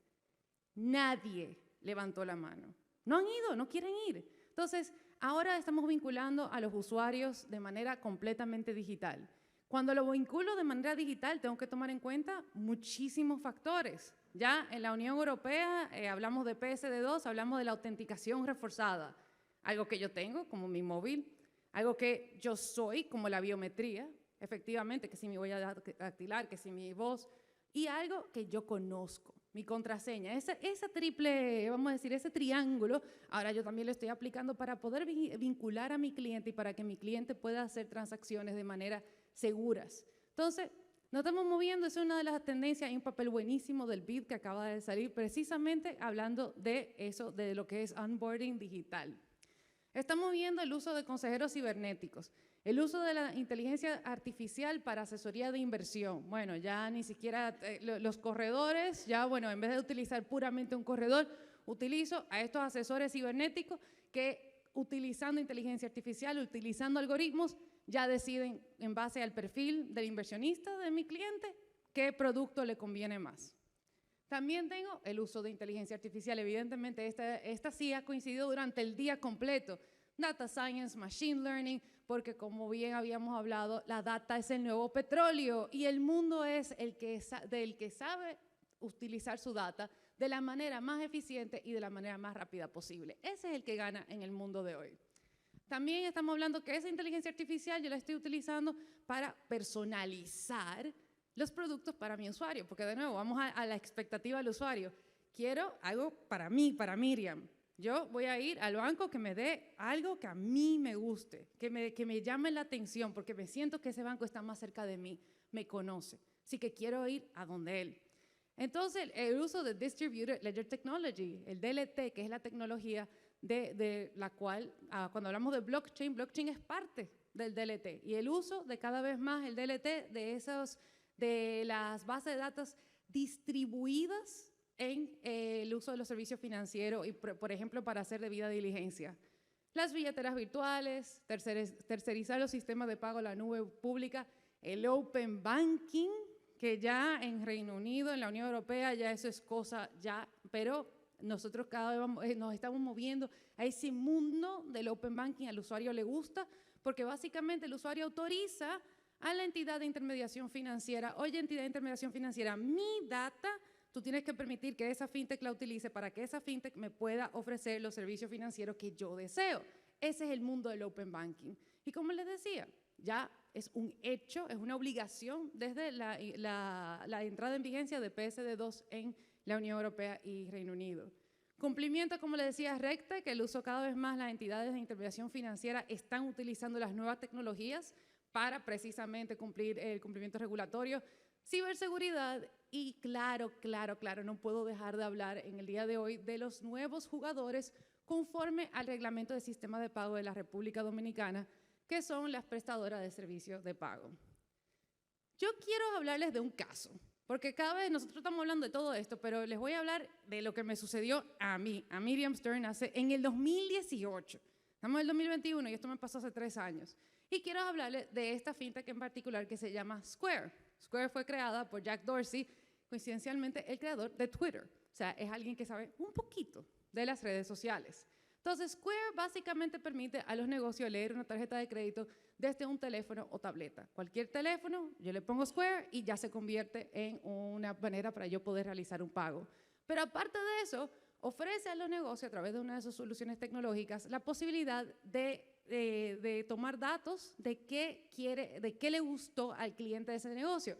Nadie levantó la mano. No han ido, no quieren ir. Entonces, ahora estamos vinculando a los usuarios de manera completamente digital. Cuando lo vinculo de manera digital, tengo que tomar en cuenta muchísimos factores. Ya en la Unión Europea hablamos de PSD2, hablamos de la autenticación reforzada. Algo que yo tengo, como mi móvil, algo que yo soy, como la biometría, efectivamente, que si mi huella dactilar, que si mi voz, y algo que yo conozco, mi contraseña. Esa triple, vamos a decir, ese triángulo, ahora yo también lo estoy aplicando para poder vincular a mi cliente y para que mi cliente pueda hacer transacciones de manera seguras. Entonces, nos estamos moviendo, es una de las tendencias, hay un papel buenísimo del BID que acaba de salir, precisamente hablando de eso, de lo que es onboarding digital. Estamos viendo el uso de consejeros cibernéticos, el uso de la inteligencia artificial para asesoría de inversión. Bueno, ya ni siquiera los corredores, ya bueno, en vez de utilizar puramente un corredor, utilizo a estos asesores cibernéticos que utilizando inteligencia artificial, utilizando algoritmos, ya deciden en base al perfil del inversionista, de mi cliente, qué producto le conviene más. También tengo el uso de inteligencia artificial. Evidentemente, esta sí ha coincidido durante el día completo. Data Science, Machine Learning, porque como bien habíamos hablado, la data es el nuevo petróleo y el mundo es del que sabe utilizar su data de la manera más eficiente y de la manera más rápida posible. Ese es el que gana en el mundo de hoy. También estamos hablando que esa inteligencia artificial yo la estoy utilizando para personalizar los productos para mi usuario, porque de nuevo vamos a la expectativa del usuario. Quiero algo para mí, para Miriam. Yo voy a ir al banco que me dé algo que a mí me guste, que me llame la atención, porque me siento que ese banco está más cerca de mí, me conoce. Así que quiero ir a donde él. Entonces, el uso de Distributed Ledger Technology, el DLT, que es la tecnología de la cual, cuando hablamos de blockchain es parte del DLT. Y el uso de cada vez más el DLT de las bases de datos distribuidas en el uso de los servicios financieros y, por ejemplo, para hacer debida diligencia. Las billeteras virtuales, tercerizar los sistemas de pago a la nube pública, el Open Banking, que ya en Reino Unido, en la Unión Europea, ya eso es cosa ya, pero nosotros cada vez nos estamos moviendo a ese mundo del Open Banking, al usuario le gusta, porque básicamente el usuario autoriza a la entidad de intermediación financiera, oye, entidad de intermediación financiera, mi data, tú tienes que permitir que esa fintech la utilice para que esa fintech me pueda ofrecer los servicios financieros que yo deseo. Ese es el mundo del Open Banking. Y como les decía, ya es un hecho, es una obligación desde la entrada en vigencia de PSD2 en la Unión Europea y Reino Unido. Cumplimiento, como les decía, recta, que el uso cada vez más las entidades de intermediación financiera están utilizando las nuevas tecnologías para precisamente cumplir el cumplimiento regulatorio, ciberseguridad y claro, no puedo dejar de hablar en el día de hoy de los nuevos jugadores conforme al reglamento de sistema de pago de la República Dominicana, que son las prestadoras de servicios de pago. Yo quiero hablarles de un caso, porque cada vez nosotros estamos hablando de todo esto, pero les voy a hablar de lo que me sucedió a mí, a Miriam Stern, en el 2018. Estamos en el 2021 y esto me pasó hace 3 años. Y quiero hablarles de esta fintech en particular que se llama Square. Square fue creada por Jack Dorsey, coincidencialmente el creador de Twitter. O sea, es alguien que sabe un poquito de las redes sociales. Entonces, Square básicamente permite a los negocios leer una tarjeta de crédito desde un teléfono o tableta. Cualquier teléfono, yo le pongo Square y ya se convierte en una manera para yo poder realizar un pago. Pero aparte de eso, ofrece a los negocios, a través de una de sus soluciones tecnológicas, la posibilidad de tomar datos de qué le gustó al cliente de ese negocio.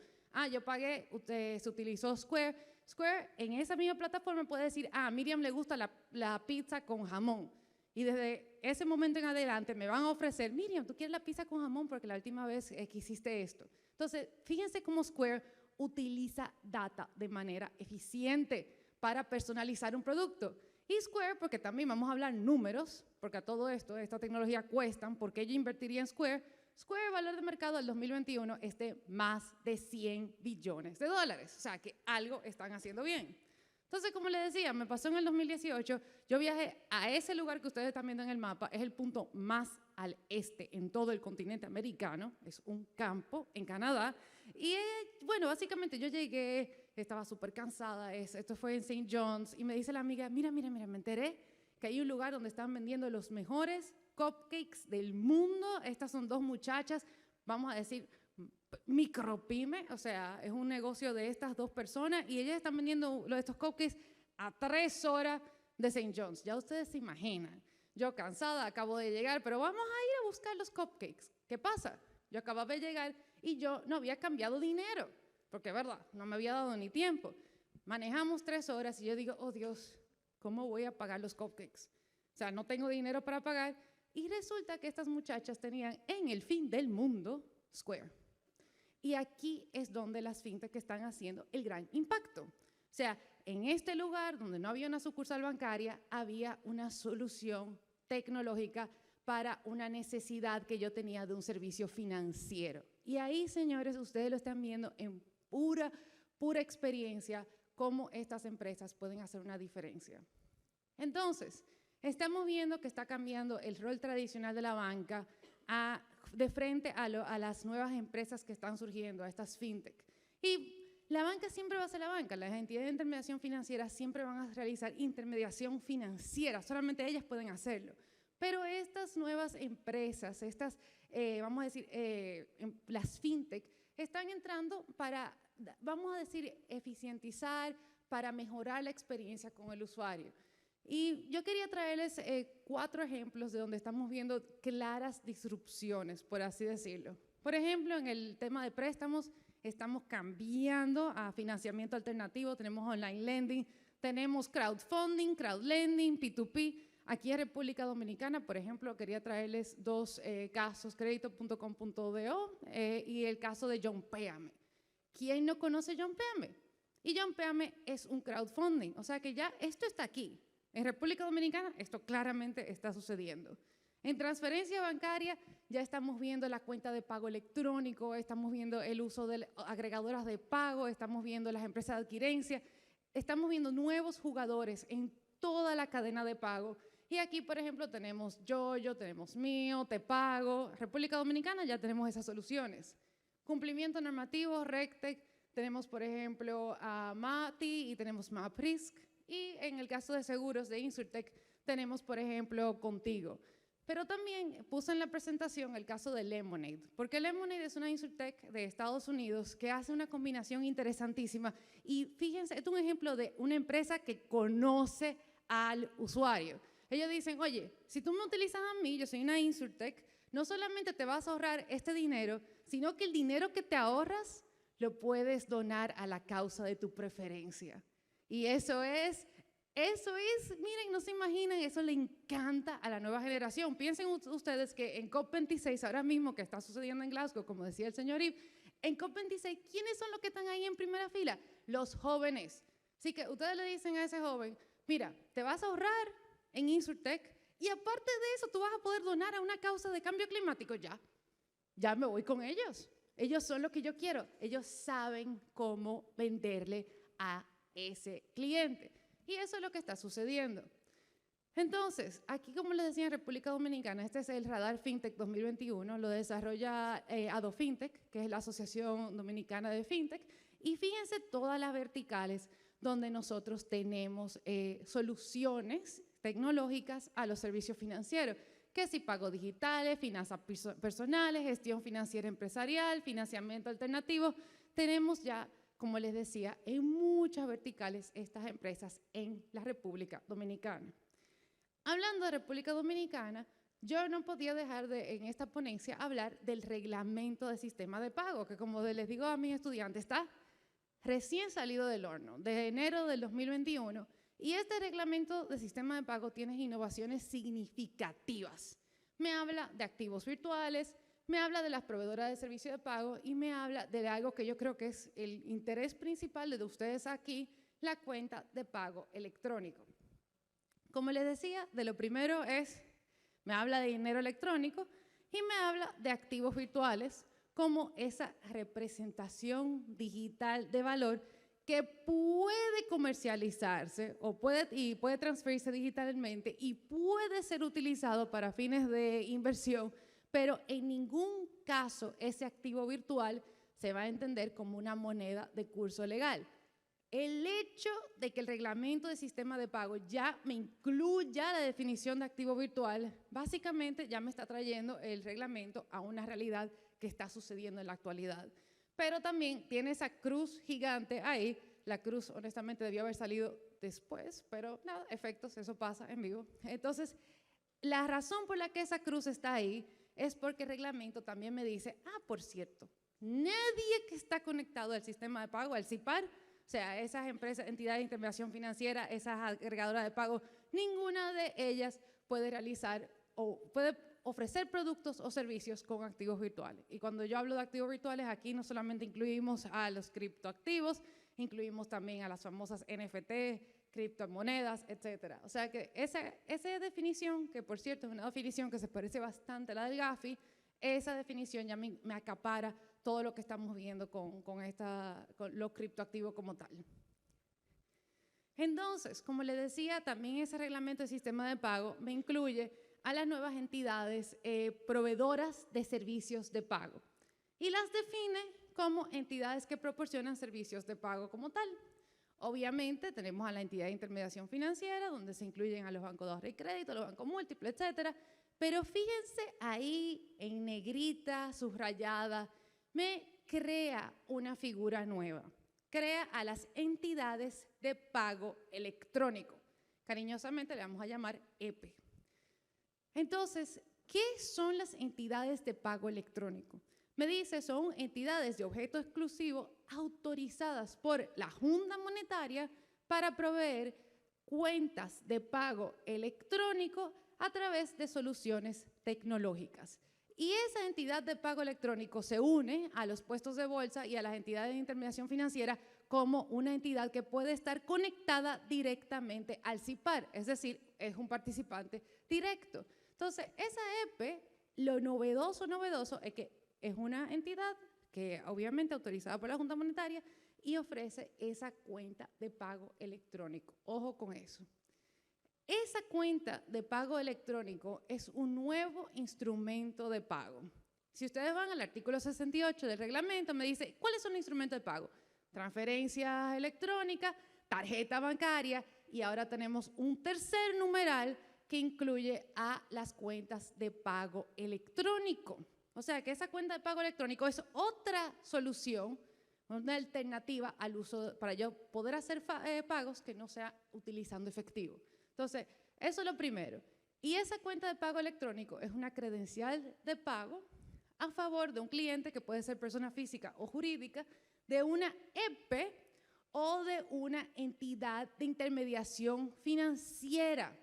Yo pagué, se utilizó Square. Square en esa misma plataforma puede decir, a Miriam le gusta la pizza con jamón. Y desde ese momento en adelante me van a ofrecer, Miriam, ¿tú quieres la pizza con jamón? Porque la última vez que hiciste esto. Entonces, fíjense cómo Square utiliza data de manera eficiente para personalizar un producto. Y Square, porque también vamos a hablar números, porque a todo esto, esta tecnología cuestan, porque yo invertiría en Square. Square, valor de mercado del 2021 es de más de $100 billones. O sea, que algo están haciendo bien. Entonces, como les decía, me pasó en el 2018, yo viajé a ese lugar que ustedes están viendo en el mapa, es el punto más al este en todo el continente americano, es un campo en Canadá, y bueno, básicamente yo llegué, estaba súper cansada, esto fue en St. John's, y me dice la amiga, mira, me enteré que hay un lugar donde están vendiendo los mejores cupcakes del mundo. Estas son 2 muchachas, vamos a decir, micropyme, o sea, es un negocio de estas 2 personas y ellas están vendiendo estos cupcakes a 3 horas de St. John's. Ya ustedes se imaginan. Yo cansada, acabo de llegar, pero vamos a ir a buscar los cupcakes. ¿Qué pasa? Yo acababa de llegar y yo no había cambiado dinero, porque verdad, no me había dado ni tiempo. Manejamos 3 horas y yo digo, oh Dios, ¿cómo voy a pagar los cupcakes? O sea, no tengo dinero para pagar. Y resulta que estas muchachas tenían en el fin del mundo Square. Y aquí es donde las fintech están haciendo el gran impacto. O sea, en este lugar donde no había una sucursal bancaria, había una solución tecnológica para una necesidad que yo tenía de un servicio financiero. Y ahí, señores, ustedes lo están viendo en pura experiencia, cómo estas empresas pueden hacer una diferencia. Entonces, estamos viendo que está cambiando el rol tradicional de la banca de frente a las nuevas empresas que están surgiendo, a estas fintech. Y la banca siempre va a ser la banca, las entidades de intermediación financiera siempre van a realizar intermediación financiera, solamente ellas pueden hacerlo. Pero estas nuevas empresas, vamos a decir, las fintech, están entrando para, vamos a decir, eficientizar, para mejorar la experiencia con el usuario. Y yo quería traerles 4 ejemplos de donde estamos viendo claras disrupciones, por así decirlo. Por ejemplo, en el tema de préstamos, estamos cambiando a financiamiento alternativo, tenemos online lending, tenemos crowdfunding, crowdlending, P2P. Aquí en República Dominicana, por ejemplo, quería traerles 2 casos, credito.com.do y el caso de JohnPéame. ¿Quién no conoce JohnPéame? Y JohnPéame es un crowdfunding, o sea que ya esto está aquí. En República Dominicana esto claramente está sucediendo. En transferencia bancaria ya estamos viendo la cuenta de pago electrónico, estamos viendo el uso de agregadoras de pago, estamos viendo las empresas de adquirencia, estamos viendo nuevos jugadores en toda la cadena de pago. Y aquí, por ejemplo, tenemos Yoyo, tenemos Mío, Te Pago. República Dominicana ya tenemos esas soluciones. Cumplimiento normativo, RecTech, tenemos, por ejemplo, a Mati y tenemos MapRisk. Y en el caso de seguros de Insurtech, tenemos, por ejemplo, Contigo. Pero también puse en la presentación el caso de Lemonade, porque Lemonade es una insurtech de Estados Unidos que hace una combinación interesantísima. Y fíjense, esto es un ejemplo de una empresa que conoce al usuario. Ellos dicen, oye, si tú me utilizas a mí, yo soy una insurtech, no solamente te vas a ahorrar este dinero, sino que el dinero que te ahorras lo puedes donar a la causa de tu preferencia. Y eso es, miren, no se imaginan, eso le encanta a la nueva generación. Piensen ustedes que en COP26, ahora mismo que está sucediendo en Glasgow, como decía el señor Yves, en COP26, ¿quiénes son los que están ahí en primera fila? Los jóvenes. Así que ustedes le dicen a ese joven, mira, te vas a ahorrar en Insurtech y aparte de eso, tú vas a poder donar a una causa de cambio climático. Ya me voy con ellos. Ellos son lo que yo quiero. Ellos saben cómo venderle a ese cliente. Y eso es lo que está sucediendo. Entonces, aquí, como les decía, en República Dominicana, este es el Radar FinTech 2021, lo desarrolla AdoFintech, que es la Asociación Dominicana de FinTech, y fíjense todas las verticales donde nosotros tenemos soluciones tecnológicas a los servicios financieros, que si pagos digitales, finanzas personales, gestión financiera empresarial, financiamiento alternativo, tenemos ya, como les decía, en muchas verticales estas empresas en la República Dominicana. Hablando de República Dominicana, yo no podía dejar de, en esta ponencia, hablar del reglamento de sistema de pago, que como les digo a mis estudiantes, está recién salido del horno, de enero del 2021, y este reglamento de sistema de pago tiene innovaciones significativas. Me habla de activos virtuales, me habla de las proveedoras de servicio de pago y me habla de algo que yo creo que es el interés principal de ustedes aquí, la cuenta de pago electrónico. Como les decía, de lo primero me habla de dinero electrónico y me habla de activos virtuales como esa representación digital de valor que puede comercializarse y puede transferirse digitalmente y puede ser utilizado para fines de inversión, pero en ningún caso ese activo virtual se va a entender como una moneda de curso legal. El hecho de que el reglamento de sistema de pago ya me incluya la definición de activo virtual, básicamente ya me está trayendo el reglamento a una realidad que está sucediendo en la actualidad. Pero también tiene esa cruz gigante ahí. La cruz, honestamente, debió haber salido después, pero nada, efectos, eso pasa en vivo. Entonces, la razón por la que esa cruz está ahí es porque el reglamento también me dice, por cierto, nadie que está conectado al sistema de pago, al CIPAR, o sea, esas empresas, entidades de intermediación financiera, esas agregadoras de pago, ninguna de ellas puede realizar o puede ofrecer productos o servicios con activos virtuales. Y cuando yo hablo de activos virtuales, aquí no solamente incluimos a los criptoactivos, incluimos también a las famosas NFT, criptomonedas, etcétera. O sea que esa definición, que por cierto es una definición que se parece bastante a la del Gafi, esa definición ya me acapara todo lo que estamos viendo con los criptoactivos como tal. Entonces, como les decía, también ese reglamento de sistema de pago me incluye a las nuevas entidades proveedoras de servicios de pago y las define como entidades que proporcionan servicios de pago como tal. Obviamente tenemos a la entidad de intermediación financiera, donde se incluyen a los bancos de ahorro y crédito, los bancos múltiples, etcétera. Pero fíjense ahí en negrita, subrayada, me crea una figura nueva. Crea a las entidades de pago electrónico. Cariñosamente le vamos a llamar EPE. Entonces, ¿qué son las entidades de pago electrónico? Me dice, son entidades de objeto exclusivo autorizadas por la Junta Monetaria para proveer cuentas de pago electrónico a través de soluciones tecnológicas. Y esa entidad de pago electrónico se une a los puestos de bolsa y a las entidades de intermediación financiera como una entidad que puede estar conectada directamente al CIPAR, es decir, es un participante directo. Entonces, esa EPE, lo novedoso es que es una entidad que obviamente autorizada por la Junta Monetaria y ofrece esa cuenta de pago electrónico. Ojo con eso. Esa cuenta de pago electrónico es un nuevo instrumento de pago. Si ustedes van al artículo 68 del reglamento, me dice, ¿cuáles son los instrumentos de pago? Transferencias electrónicas, tarjeta bancaria y ahora tenemos un tercer numeral que incluye a las cuentas de pago electrónico. O sea que esa cuenta de pago electrónico es otra solución, una alternativa al uso, para yo poder hacer pagos que no sea utilizando efectivo. Entonces, eso es lo primero. Y esa cuenta de pago electrónico es una credencial de pago a favor de un cliente que puede ser persona física o jurídica, de una EP o de una entidad de intermediación financiera.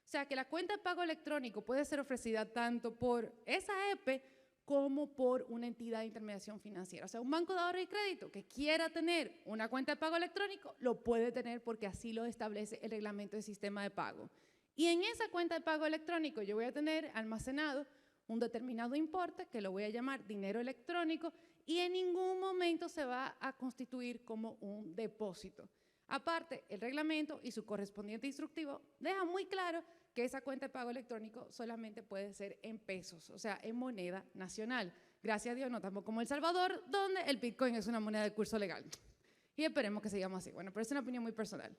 O sea, que la cuenta de pago electrónico puede ser ofrecida tanto por esa EP como por una entidad de intermediación financiera. O sea, un banco de ahorro y crédito que quiera tener una cuenta de pago electrónico, lo puede tener porque así lo establece el reglamento del sistema de pago. Y en esa cuenta de pago electrónico yo voy a tener almacenado un determinado importe que lo voy a llamar dinero electrónico y en ningún momento se va a constituir como un depósito. Aparte, el reglamento y su correspondiente instructivo deja muy claro que esa cuenta de pago electrónico solamente puede ser en pesos, o sea, en moneda nacional. Gracias a Dios no estamos como El Salvador, donde el Bitcoin es una moneda de curso legal. Y esperemos que sigamos así. Bueno, pero es una opinión muy personal.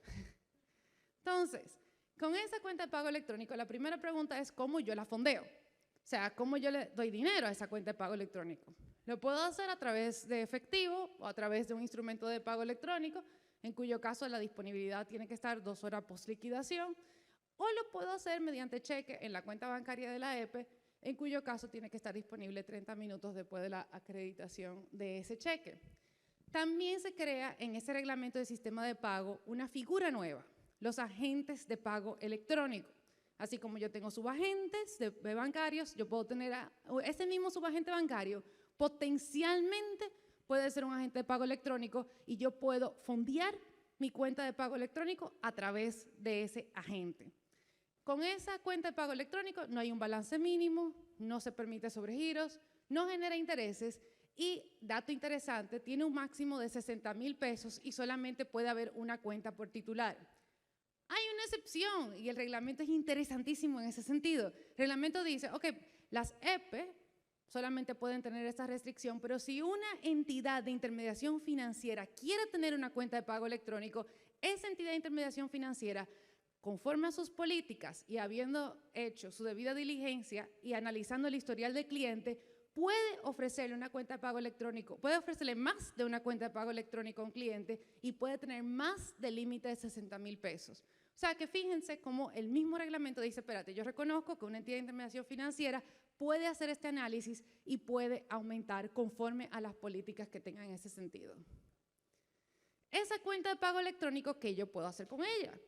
Entonces, con esa cuenta de pago electrónico, la primera pregunta es cómo yo la fondeo. O sea, cómo yo le doy dinero a esa cuenta de pago electrónico. Lo puedo hacer a través de efectivo o a través de un instrumento de pago electrónico, en cuyo caso la disponibilidad tiene que estar 2 horas post liquidación, o lo puedo hacer mediante cheque en la cuenta bancaria de la EPE, en cuyo caso tiene que estar disponible 30 minutos después de la acreditación de ese cheque. También se crea en ese reglamento de sistema de pago una figura nueva, los agentes de pago electrónico. Así como yo tengo subagentes de bancarios, yo puedo tener a ese mismo subagente bancario, potencialmente puede ser un agente de pago electrónico y yo puedo fondear mi cuenta de pago electrónico a través de ese agente. Con esa cuenta de pago electrónico no hay un balance mínimo, no se permite sobregiros, no genera intereses y, dato interesante, tiene un máximo de 60,000 pesos y solamente puede haber una cuenta por titular. Hay una excepción y el reglamento es interesantísimo en ese sentido. El reglamento dice, ok, las EP solamente pueden tener esta restricción, pero si una entidad de intermediación financiera quiere tener una cuenta de pago electrónico, esa entidad de intermediación financiera, conforme a sus políticas y habiendo hecho su debida diligencia y analizando el historial del cliente, puede ofrecerle una cuenta de pago electrónico, puede ofrecerle más de una cuenta de pago electrónico a un cliente y puede tener más del límite de 60,000 pesos. O sea que fíjense cómo el mismo reglamento dice, espérate, yo reconozco que una entidad de intermediación financiera puede hacer este análisis y puede aumentar conforme a las políticas que tengan en ese sentido. Esa cuenta de pago electrónico, ¿qué yo puedo hacer con ella?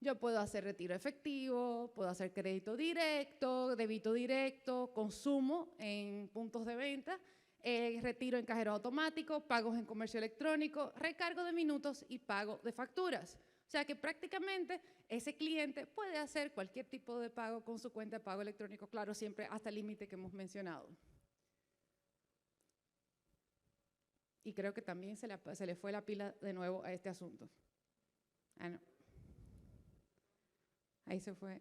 Yo puedo hacer retiro efectivo, puedo hacer crédito directo, débito directo, consumo en puntos de venta, retiro en cajero automático, pagos en comercio electrónico, recargo de minutos y pago de facturas. O sea que prácticamente ese cliente puede hacer cualquier tipo de pago con su cuenta de pago electrónico, claro, siempre hasta el límite que hemos mencionado. Y creo que también se le fue la pila de nuevo a este asunto. Ah, no. Ahí se fue,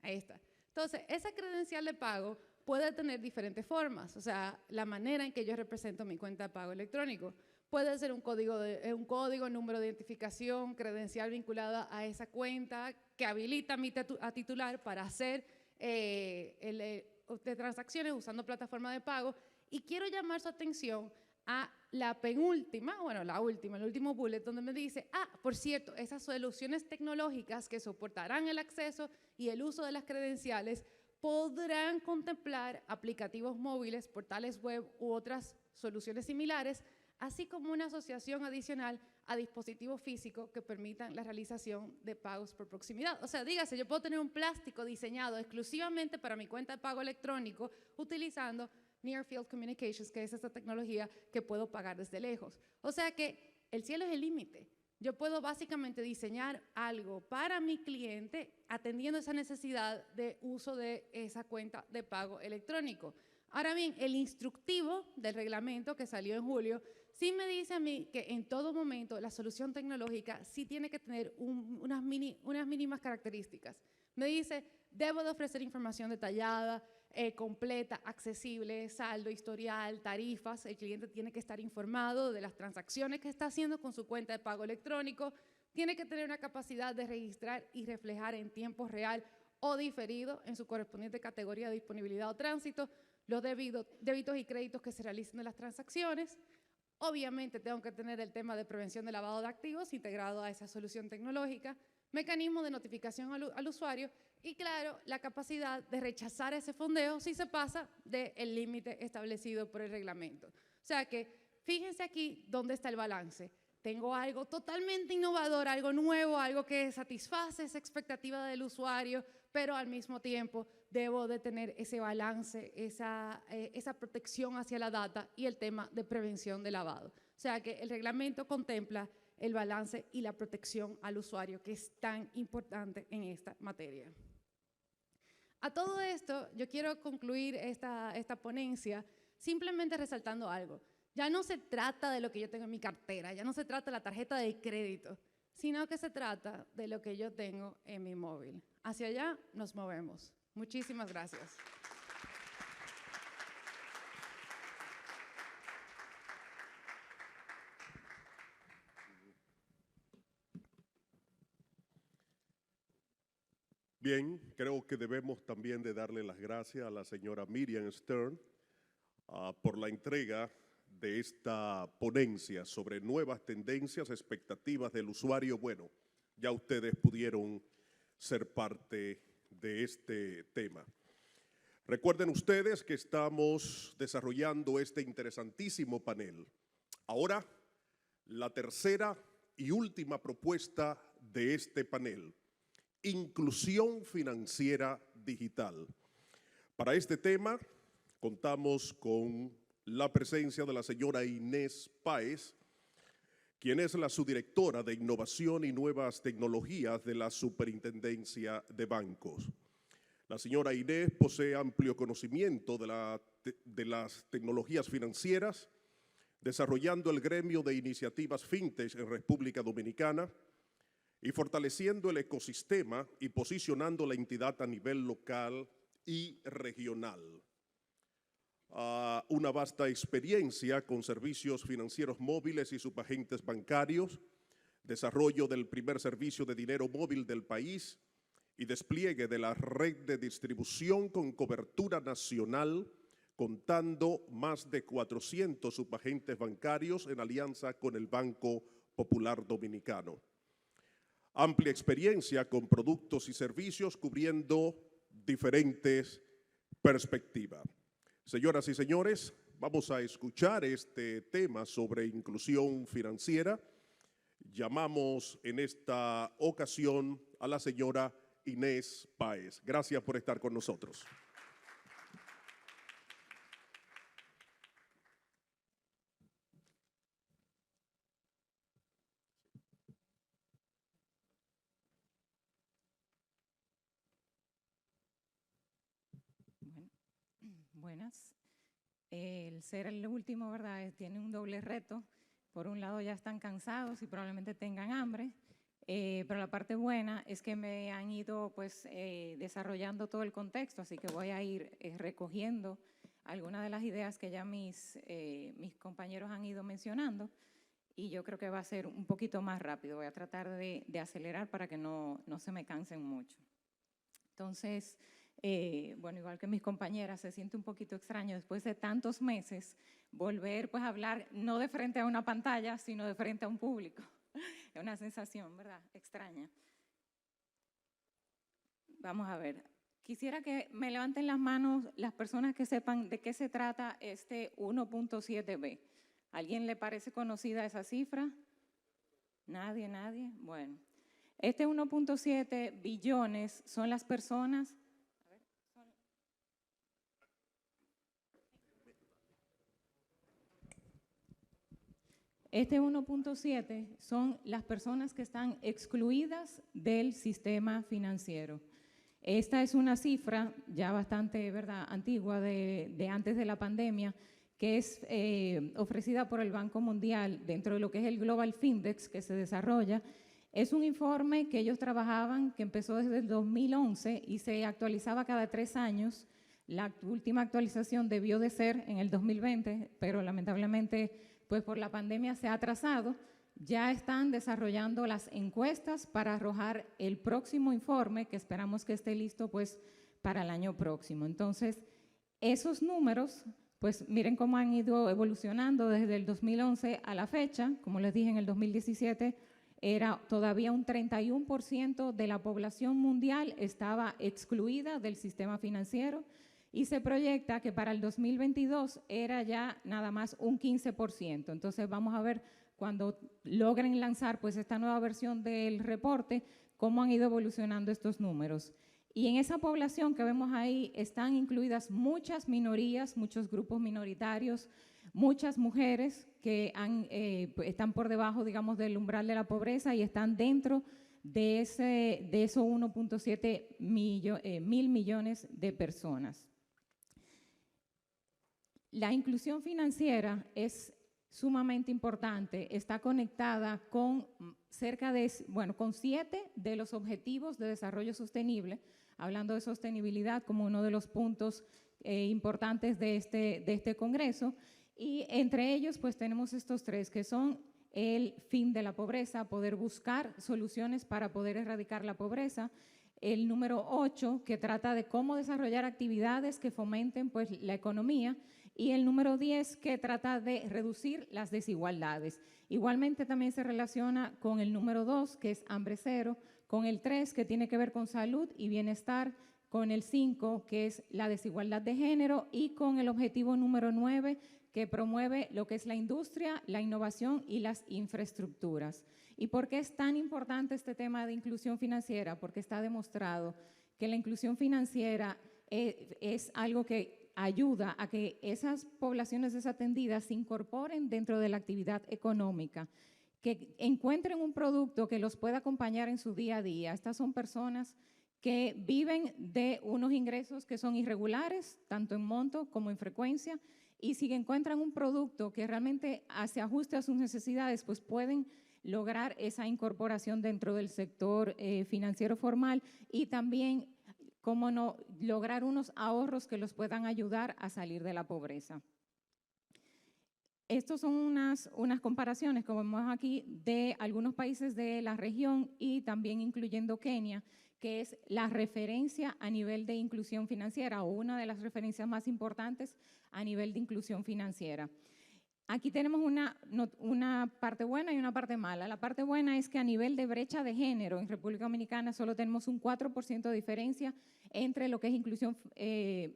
ahí está. Entonces, esa credencial de pago puede tener diferentes formas, o sea, la manera en que yo represento mi cuenta de pago electrónico. Puede ser un código, número de identificación, credencial vinculada a esa cuenta que habilita a mi titular para hacer de transacciones usando plataforma de pago. Y quiero llamar su atención a la penúltima, bueno, la última, el último bullet, donde me dice, por cierto, esas soluciones tecnológicas que soportarán el acceso y el uso de las credenciales podrán contemplar aplicativos móviles, portales web u otras soluciones similares, así como una asociación adicional a dispositivos físicos que permitan la realización de pagos por proximidad. O sea, dígase, yo puedo tener un plástico diseñado exclusivamente para mi cuenta de pago electrónico utilizando Near Field Communications, que es esta tecnología que puedo pagar desde lejos. O sea que el cielo es el límite. Yo puedo básicamente diseñar algo para mi cliente atendiendo esa necesidad de uso de esa cuenta de pago electrónico. Ahora bien, el instructivo del reglamento que salió en julio sí me dice a mí que en todo momento la solución tecnológica sí tiene que tener unas mínimas características. Me dice, debo de ofrecer información detallada, completa, accesible, saldo, historial, tarifas. El cliente tiene que estar informado de las transacciones que está haciendo con su cuenta de pago electrónico. Tiene que tener una capacidad de registrar y reflejar en tiempo real o diferido en su correspondiente categoría de disponibilidad o tránsito, los débitos y créditos que se realicen de las transacciones. Obviamente tengo que tener el tema de prevención de lavado de activos integrado a esa solución tecnológica, mecanismo de notificación al usuario y, claro, la capacidad de rechazar ese fondeo si se pasa del límite establecido por el reglamento. O sea que fíjense aquí dónde está el balance. Tengo algo totalmente innovador, algo nuevo, algo que satisface esa expectativa del usuario, pero al mismo tiempo debo de tener ese balance, esa protección hacia la data y el tema de prevención de lavado. O sea que el reglamento contempla el balance y la protección al usuario, que es tan importante en esta materia. A todo esto, yo quiero concluir esta ponencia simplemente resaltando algo. Ya no se trata de lo que yo tengo en mi cartera, ya no se trata de la tarjeta de crédito, sino que se trata de lo que yo tengo en mi móvil. Hacia allá nos movemos. Muchísimas gracias. Bien, creo que debemos también de darle las gracias a la señora Miriam Stern por la entrega de esta ponencia sobre nuevas tendencias, expectativas del usuario. Bueno, ya ustedes pudieron ser parte de este tema. Recuerden ustedes que estamos desarrollando este interesantísimo panel. Ahora, la tercera y última propuesta de este panel: inclusión financiera digital. Para este tema contamos con la presencia de la señora Inés Páez, quien es la subdirectora de Innovación y Nuevas Tecnologías de la Superintendencia de Bancos. La señora Inés posee amplio conocimiento de las tecnologías financieras, desarrollando el gremio de iniciativas fintech en República Dominicana y fortaleciendo el ecosistema y posicionando la entidad a nivel local y regional. Una vasta experiencia con servicios financieros móviles y subagentes bancarios, desarrollo del primer servicio de dinero móvil del país y despliegue de la red de distribución con cobertura nacional, contando más de 400 subagentes bancarios en alianza con el Banco Popular Dominicano. Amplia experiencia con productos y servicios cubriendo diferentes perspectivas. Señoras y señores, vamos a escuchar este tema sobre inclusión financiera. Llamamos en esta ocasión a la señora Inés Páez. Gracias por estar con nosotros. Buenas. El ser el último, ¿verdad? Tiene un doble reto. Por un lado ya están cansados y probablemente tengan hambre, pero la parte buena es que me han ido pues desarrollando todo el contexto, así que voy a ir recogiendo algunas de las ideas que ya mis compañeros han ido mencionando y yo creo que va a ser un poquito más rápido. Voy a tratar de acelerar para que no se me cansen mucho. Entonces, bueno, igual que mis compañeras, se siente un poquito extraño después de tantos meses volver pues a hablar no de frente a una pantalla, sino de frente a un público. Es una sensación, ¿verdad? Extraña. Vamos a ver. Quisiera que me levanten las manos las personas que sepan de qué se trata este 1.7B. ¿Alguien le parece conocida esa cifra? ¿Nadie? ¿Nadie? Bueno. Este 1.7 billones son las personas. Este 1.7 son las personas que están excluidas del sistema financiero. Esta es una cifra ya bastante, ¿verdad?, antigua de antes de la pandemia, que es ofrecida por el Banco Mundial dentro de lo que es el Global Findex que se desarrolla. Es un informe que ellos trabajaban, que empezó desde el 2011 y se actualizaba cada 3 años. La última actualización debió de ser en el 2020, pero lamentablemente pues por la pandemia se ha atrasado ya están desarrollando las encuestas para arrojar el próximo informe, que esperamos que esté listo pues para el año próximo. Entonces, esos números, pues miren cómo han ido evolucionando desde el 2011 a la fecha. Como les dije, en el 2017 era todavía un 31% de la población mundial estaba excluida del sistema financiero y se proyecta que para el 2022 era ya nada más un 15%. Entonces vamos a ver cuando logren lanzar pues esta nueva versión del reporte cómo han ido evolucionando estos números. Y en esa población que vemos ahí están incluidas muchas minorías, muchos grupos minoritarios, muchas mujeres que están por debajo, digamos, del umbral de la pobreza y están dentro de esos 1.7 mil millones de personas. La inclusión financiera es sumamente importante, está conectada con con 7 de los objetivos de desarrollo sostenible, hablando de sostenibilidad como uno de los puntos importantes de este congreso, y entre ellos pues tenemos estos 3 que son el fin de la pobreza, poder buscar soluciones para poder erradicar la pobreza, el número 8 que trata de cómo desarrollar actividades que fomenten pues la economía, y el número 10 que trata de reducir las desigualdades. Igualmente también se relaciona con el número 2 que es hambre cero, con el 3 que tiene que ver con salud y bienestar, con el 5 que es la desigualdad de género y con el objetivo número 9 que promueve lo que es la industria, la innovación y las infraestructuras. ¿Y por qué es tan importante este tema de inclusión financiera? Porque está demostrado que la inclusión financiera es algo que ayuda a que esas poblaciones desatendidas se incorporen dentro de la actividad económica, que encuentren un producto que los pueda acompañar en su día a día. Estas son personas que viven de unos ingresos que son irregulares, tanto en monto como en frecuencia, y si encuentran un producto que realmente se ajuste a sus necesidades, pues pueden lograr esa incorporación dentro del sector financiero formal y también, cómo no, lograr unos ahorros que los puedan ayudar a salir de la pobreza. Estos son unas comparaciones, como vemos aquí, de algunos países de la región y también incluyendo Kenia, que es la referencia a nivel de inclusión financiera o una de las referencias más importantes a nivel de inclusión financiera. Aquí tenemos una parte buena y una parte mala. La parte buena es que a nivel de brecha de género en República Dominicana solo tenemos un 4% de diferencia entre lo que es inclusión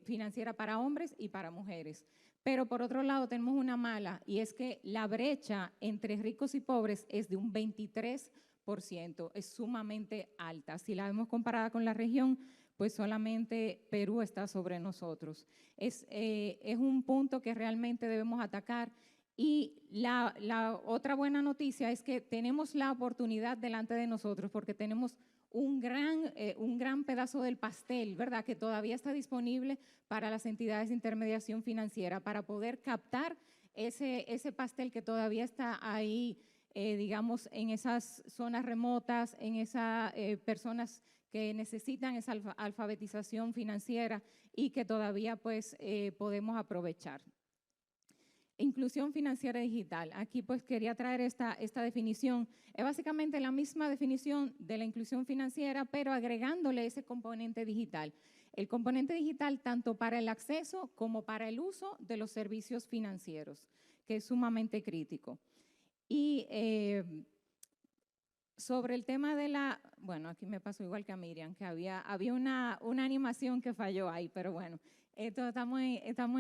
financiera para hombres y para mujeres. Pero por otro lado tenemos una mala y es que la brecha entre ricos y pobres es de un 23%, es sumamente alta. Si la vemos comparada con la región, pues solamente Perú está sobre nosotros. Es un punto que realmente debemos atacar. Y la otra buena noticia es que tenemos la oportunidad delante de nosotros porque tenemos un gran pedazo del pastel, ¿verdad?, que todavía está disponible para las entidades de intermediación financiera para poder captar ese pastel que todavía está ahí, digamos, en esas zonas remotas, en esas personas que necesitan esa alfabetización financiera y que todavía pues podemos aprovechar. Inclusión financiera digital. Aquí pues quería traer esta definición. Es básicamente la misma definición de la inclusión financiera, pero agregándole ese componente digital. El componente digital tanto para el acceso como para el uso de los servicios financieros, que es sumamente crítico. Y sobre el tema de bueno, aquí me pasó igual que a Miriam, que había una animación que falló ahí, pero bueno. Estamos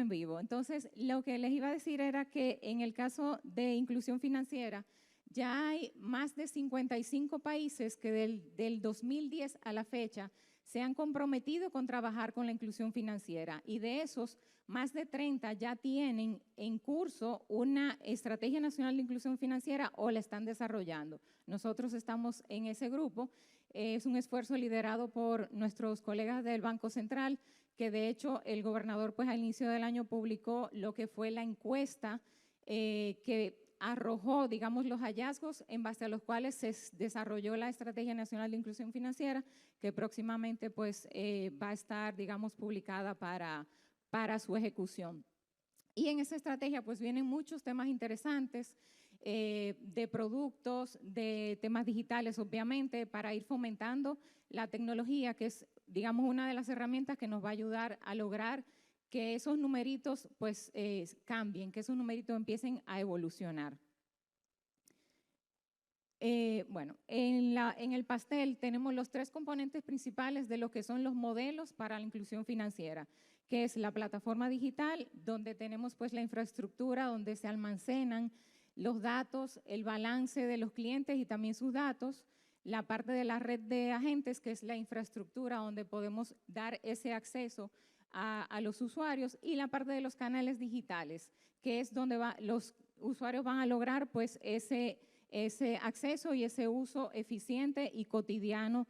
en vivo. Entonces, lo que les iba a decir era que en el caso de inclusión financiera, ya hay más de 55 países que del 2010 a la fecha se han comprometido con trabajar con la inclusión financiera y de esos, más de 30 ya tienen en curso una estrategia nacional de inclusión financiera o la están desarrollando. Nosotros estamos en ese grupo. Es un esfuerzo liderado por nuestros colegas del Banco Central, que de hecho el gobernador pues al inicio del año publicó lo que fue la encuesta que arrojó, digamos, los hallazgos en base a los cuales se desarrolló la Estrategia Nacional de Inclusión Financiera, que próximamente pues va a estar, digamos, publicada para su ejecución. Y en esa estrategia pues vienen muchos temas interesantes. de productos, de temas digitales, obviamente, para ir fomentando la tecnología, que es, digamos, una de las herramientas que nos va a ayudar a lograr que esos numeritos pues cambien, que esos numeritos empiecen a evolucionar. Bueno, en el pastel tenemos los 3 componentes principales de lo que son los modelos para la inclusión financiera, que es la plataforma digital, donde tenemos pues la infraestructura, donde se almacenan los datos, el balance de los clientes y también sus datos, la parte de la red de agentes, que es la infraestructura donde podemos dar ese acceso a los usuarios, y la parte de los canales digitales, que es donde los usuarios van a lograr pues ese acceso y ese uso eficiente y cotidiano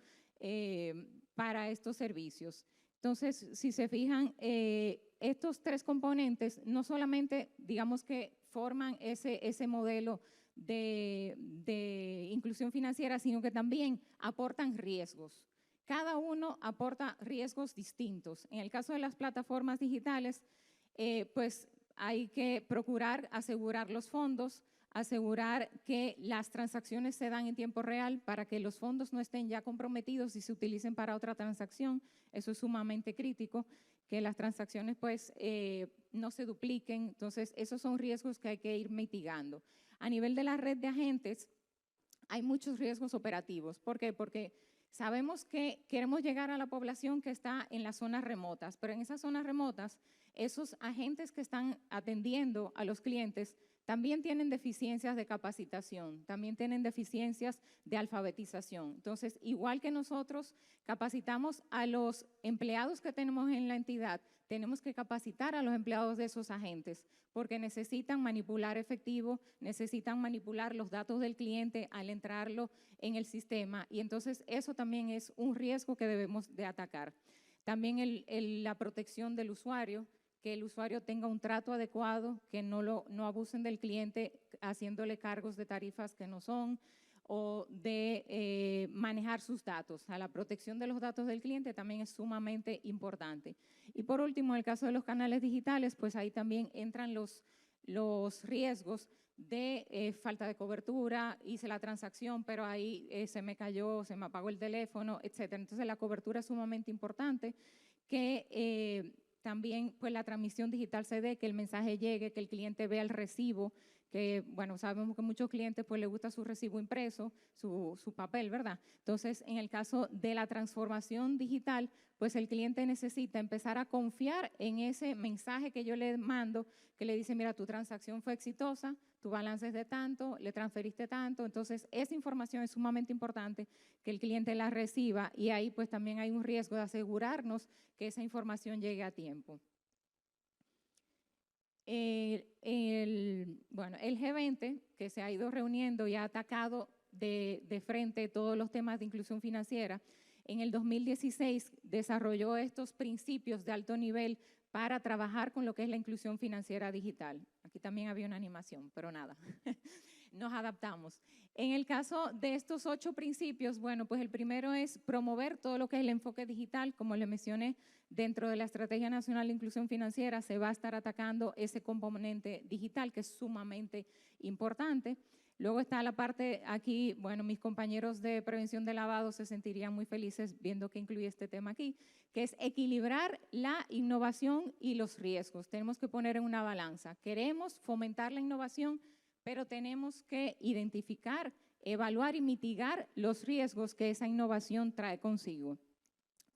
para estos servicios. Entonces, si se fijan, estos 3 componentes no solamente, digamos que forman ese modelo de inclusión financiera, sino que también aportan riesgos. Cada uno aporta riesgos distintos. En el caso de las plataformas digitales, pues hay que procurar asegurar los fondos, asegurar que las transacciones se dan en tiempo real para que los fondos no estén ya comprometidos y se utilicen para otra transacción. Eso es sumamente crítico, que las transacciones pues no se dupliquen. Entonces, esos son riesgos que hay que ir mitigando. A nivel de la red de agentes, hay muchos riesgos operativos. ¿Por qué? Porque sabemos que queremos llegar a la población que está en las zonas remotas, pero en esas zonas remotas, esos agentes que están atendiendo a los clientes también tienen deficiencias de capacitación, también tienen deficiencias de alfabetización. Entonces, igual que nosotros capacitamos a los empleados que tenemos en la entidad, tenemos que capacitar a los empleados de esos agentes, porque necesitan manipular efectivo, necesitan manipular los datos del cliente al entrarlo en el sistema, y entonces eso también es un riesgo que debemos de atacar. También la protección del usuario, que el usuario tenga un trato adecuado, que no abusen del cliente haciéndole cargos de tarifas que no son, o de manejar sus datos. La protección de los datos del cliente también es sumamente importante. Y por último, en el caso de los canales digitales, pues ahí también entran los riesgos de falta de cobertura, hice la transacción, pero ahí se me cayó, se me apagó el teléfono, etcétera. Entonces, la cobertura es sumamente importante, que también pues la transmisión digital se dé, que el mensaje llegue, que el cliente vea el recibo, que bueno, sabemos que a muchos clientes pues les gusta su recibo impreso, su papel, ¿verdad? Entonces, en el caso de la transformación digital, pues el cliente necesita empezar a confiar en ese mensaje que yo le mando, que le dice, mira, tu transacción fue exitosa, tu balance es de tanto, le transferiste tanto. Entonces, esa información es sumamente importante que el cliente la reciba, y ahí pues también hay un riesgo de asegurarnos que esa información llegue a tiempo. Bueno, el G20, que se ha ido reuniendo y ha atacado de frente todos los temas de inclusión financiera, en el 2016 desarrolló estos principios de alto nivel para trabajar con lo que es la inclusión financiera digital. Aquí también había una animación, pero nada, nos adaptamos. En el caso de estos 8 principios, bueno, pues el primero es promover todo lo que es el enfoque digital. Como le mencioné, dentro de la Estrategia Nacional de Inclusión Financiera se va a estar atacando ese componente digital, que es sumamente importante. Luego está la parte aquí, bueno, mis compañeros de prevención de lavado se sentirían muy felices viendo que incluye este tema aquí, que es equilibrar la innovación y los riesgos. Tenemos que poner en una balanza. Queremos fomentar la innovación, pero tenemos que identificar, evaluar y mitigar los riesgos que esa innovación trae consigo.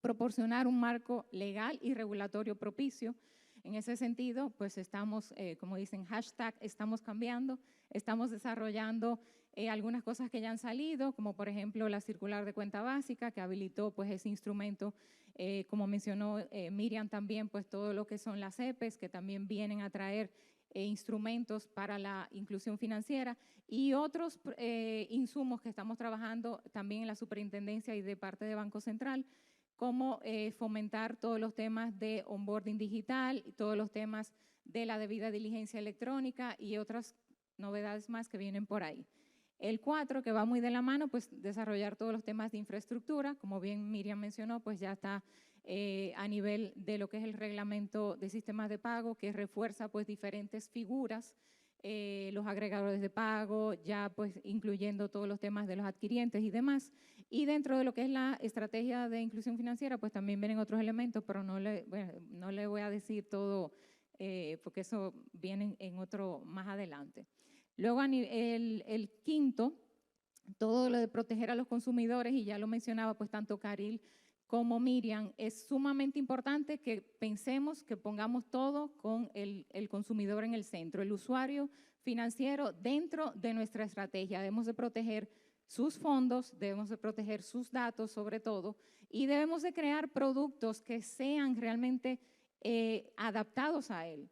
Proporcionar un marco legal y regulatorio propicio. En ese sentido, pues estamos, como dicen, hashtag, estamos cambiando, estamos desarrollando algunas cosas que ya han salido, como por ejemplo la circular de cuenta básica, que habilitó pues ese instrumento, como mencionó Miriam también, pues todo lo que son las EPEs, que también vienen a traer instrumentos para la inclusión financiera, y otros insumos que estamos trabajando también en la superintendencia y de parte de Banco Central, como fomentar todos los temas de onboarding digital, y todos los temas de la debida diligencia electrónica y otras novedades más que vienen por ahí. El 4, que va muy de la mano, pues desarrollar todos los temas de infraestructura, como bien Miriam mencionó, pues ya está a nivel de lo que es el reglamento de sistemas de pago, que refuerza pues diferentes figuras los agregadores de pago, ya pues incluyendo todos los temas de los adquirientes y demás. Y dentro de lo que es la estrategia de inclusión financiera, pues también vienen otros elementos, pero no le voy a decir todo porque eso viene en otro más adelante. Luego el quinto, todo lo de proteger a los consumidores, y ya lo mencionaba pues tanto Caril como Miriam, es sumamente importante que pensemos, que pongamos todo con el consumidor en el centro, el usuario financiero dentro de nuestra estrategia. Debemos de proteger sus fondos, debemos de proteger sus datos sobre todo, y debemos de crear productos que sean realmente adaptados a él.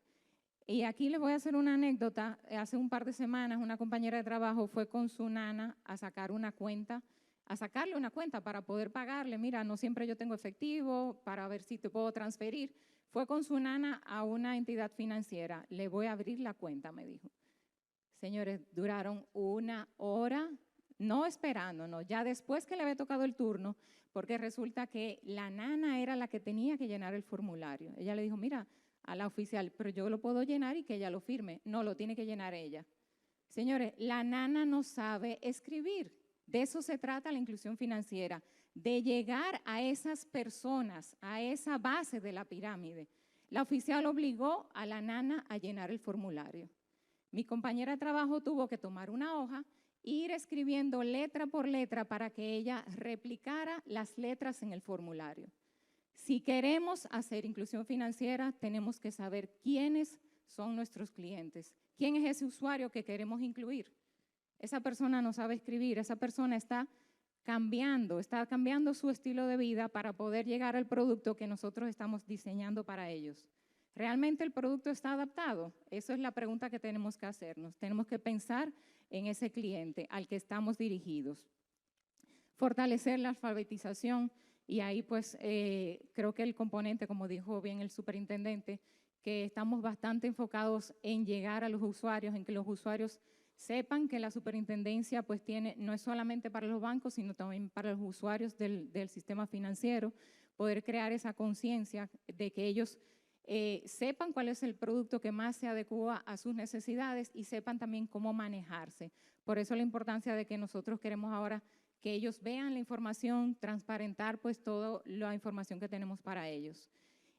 Y aquí les voy a hacer una anécdota. Hace un par de semanas una compañera de trabajo fue con su nana a sacarle una cuenta para poder pagarle. Mira, no siempre yo tengo efectivo, para ver si te puedo transferir. Fue con su nana a una entidad financiera. Le voy a abrir la cuenta, me dijo. Señores, duraron 1 hora, no esperando, no, ya después que le había tocado el turno, porque resulta que la nana era la que tenía que llenar el formulario. Ella le dijo, mira, a la oficial, pero yo lo puedo llenar y que ella lo firme. No, lo tiene que llenar ella. Señores, la nana no sabe escribir. De eso se trata la inclusión financiera, de llegar a esas personas, a esa base de la pirámide. La oficial obligó a la nana a llenar el formulario. Mi compañera de trabajo tuvo que tomar una hoja e ir escribiendo letra por letra para que ella replicara las letras en el formulario. Si queremos hacer inclusión financiera, tenemos que saber quiénes son nuestros clientes, quién es ese usuario que queremos incluir. Esa persona no sabe escribir, esa persona está cambiando su estilo de vida para poder llegar al producto que nosotros estamos diseñando para ellos. ¿Realmente el producto está adaptado? Esa es la pregunta que tenemos que hacernos. Tenemos que pensar en ese cliente al que estamos dirigidos. Fortalecer la alfabetización, y ahí pues creo que el componente, como dijo bien el superintendente, que estamos bastante enfocados en llegar a los usuarios, en que los usuarios sepan que la superintendencia pues tiene, no es solamente para los bancos, sino también para los usuarios del sistema financiero, poder crear esa conciencia de que ellos sepan cuál es el producto que más se adecua a sus necesidades y sepan también cómo manejarse. Por eso la importancia de que nosotros queremos ahora que ellos vean la información, transparentar pues toda la información que tenemos para ellos.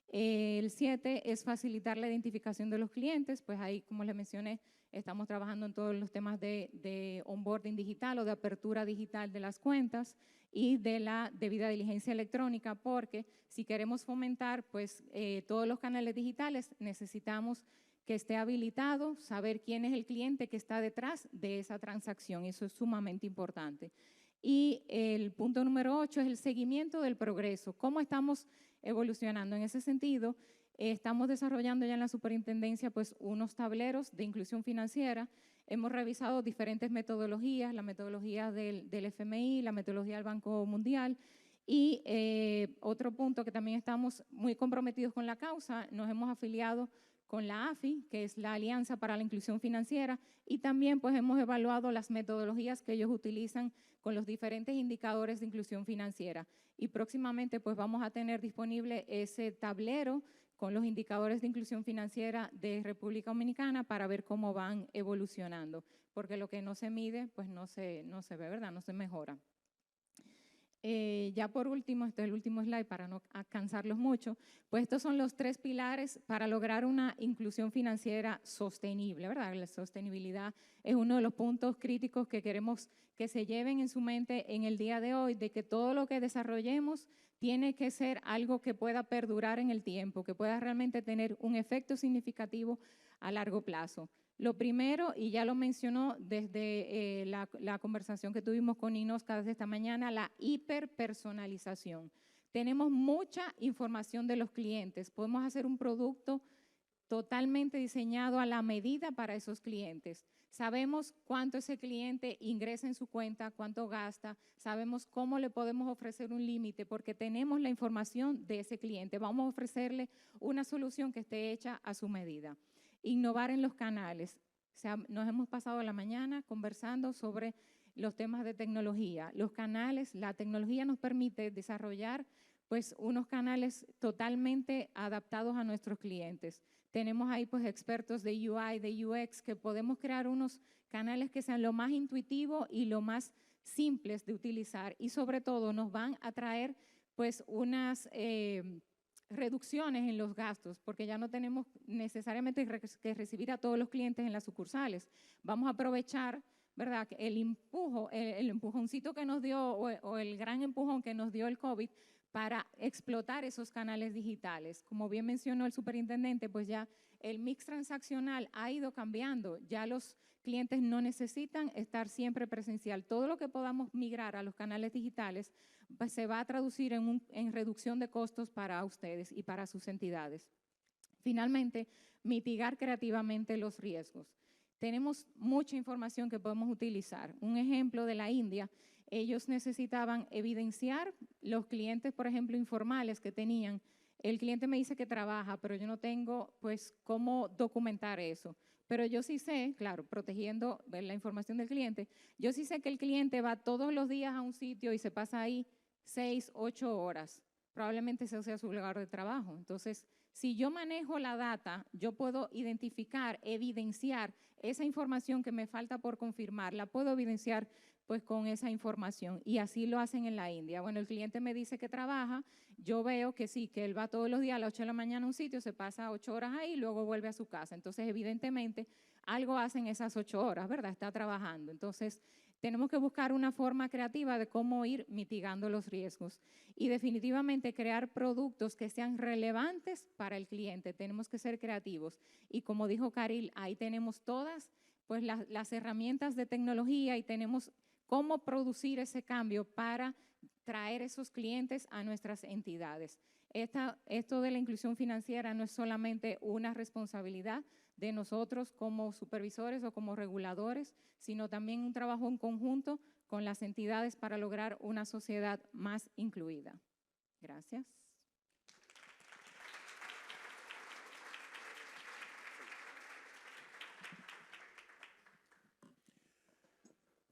El 7 es facilitar la identificación de los clientes, pues ahí, como les mencioné, estamos trabajando en todos los temas de onboarding digital o de apertura digital de las cuentas y de la debida diligencia electrónica, porque si queremos fomentar pues todos los canales digitales, necesitamos que esté habilitado, saber quién es el cliente que está detrás de esa transacción, eso es sumamente importante. Y el punto número 8 es el seguimiento del progreso, cómo estamos evolucionando. En ese sentido, estamos desarrollando ya en la superintendencia pues unos tableros de inclusión financiera. Hemos revisado diferentes metodologías, la metodología del FMI, la metodología del Banco Mundial, y otro punto que también estamos muy comprometidos con la causa, nos hemos afiliado con la AFI, que es la Alianza para la Inclusión Financiera, y también pues hemos evaluado las metodologías que ellos utilizan con los diferentes indicadores de inclusión financiera. Y próximamente pues vamos a tener disponible ese tablero con los indicadores de inclusión financiera de República Dominicana para ver cómo van evolucionando, porque lo que no se mide pues no se ve, ¿verdad? No se mejora. Ya por último, este es el último slide para no cansarlos mucho, pues estos son los 3 pilares para lograr una inclusión financiera sostenible, ¿verdad? La sostenibilidad es uno de los puntos críticos que queremos que se lleven en su mente en el día de hoy, de que todo lo que desarrollemos tiene que ser algo que pueda perdurar en el tiempo, que pueda realmente tener un efecto significativo a largo plazo. Lo primero, y ya lo mencionó desde la conversación que tuvimos con Inosca desde esta mañana, la hiperpersonalización. Tenemos mucha información de los clientes, podemos hacer un producto totalmente diseñado a la medida para esos clientes. Sabemos cuánto ese cliente ingresa en su cuenta, cuánto gasta, sabemos cómo le podemos ofrecer un límite porque tenemos la información de ese cliente. Vamos a ofrecerle una solución que esté hecha a su medida. Innovar en los canales. O sea, nos hemos pasado la mañana conversando sobre los temas de tecnología. Los canales, la tecnología nos permite desarrollar pues unos canales totalmente adaptados a nuestros clientes. Tenemos ahí pues expertos de UI, de UX, que podemos crear unos canales que sean lo más intuitivos y lo más simples de utilizar, y sobre todo nos van a traer pues unas reducciones en los gastos, porque ya no tenemos necesariamente que recibir a todos los clientes en las sucursales. Vamos a aprovechar, ¿verdad?, el empujoncito que nos dio o el gran empujón que nos dio el COVID para explotar esos canales digitales. Como bien mencionó el superintendente, pues ya el mix transaccional ha ido cambiando. Ya los clientes no necesitan estar siempre presencial. Todo lo que podamos migrar a los canales digitales pues se va a traducir en reducción de costos para ustedes y para sus entidades. Finalmente, mitigar creativamente los riesgos. Tenemos mucha información que podemos utilizar. Un ejemplo de la India, ellos necesitaban evidenciar los clientes, por ejemplo, informales que tenían. El cliente me dice que trabaja, pero yo no tengo, pues, cómo documentar eso. Pero yo sí sé, claro, protegiendo la información del cliente, yo sí sé que el cliente va todos los días a un sitio y se pasa ahí 6, 8 horas. Probablemente ese sea su lugar de trabajo. Entonces, si yo manejo la data, yo puedo identificar, evidenciar esa información que me falta por confirmar, la puedo evidenciar pues con esa información, y así lo hacen en la India. Bueno, el cliente me dice que trabaja, yo veo que sí, que él va todos los días a las 8 de la mañana a un sitio, se pasa 8 horas ahí y luego vuelve a su casa. Entonces, evidentemente, algo hacen esas 8 horas, ¿verdad? Está trabajando. Entonces, tenemos que buscar una forma creativa de cómo ir mitigando los riesgos y definitivamente crear productos que sean relevantes para el cliente. Tenemos que ser creativos y, como dijo Caril, ahí tenemos todas pues las herramientas de tecnología y tenemos cómo producir ese cambio para traer esos clientes a nuestras entidades. Esto de la inclusión financiera no es solamente una responsabilidad de nosotros como supervisores o como reguladores, sino también un trabajo en conjunto con las entidades para lograr una sociedad más incluida. Gracias.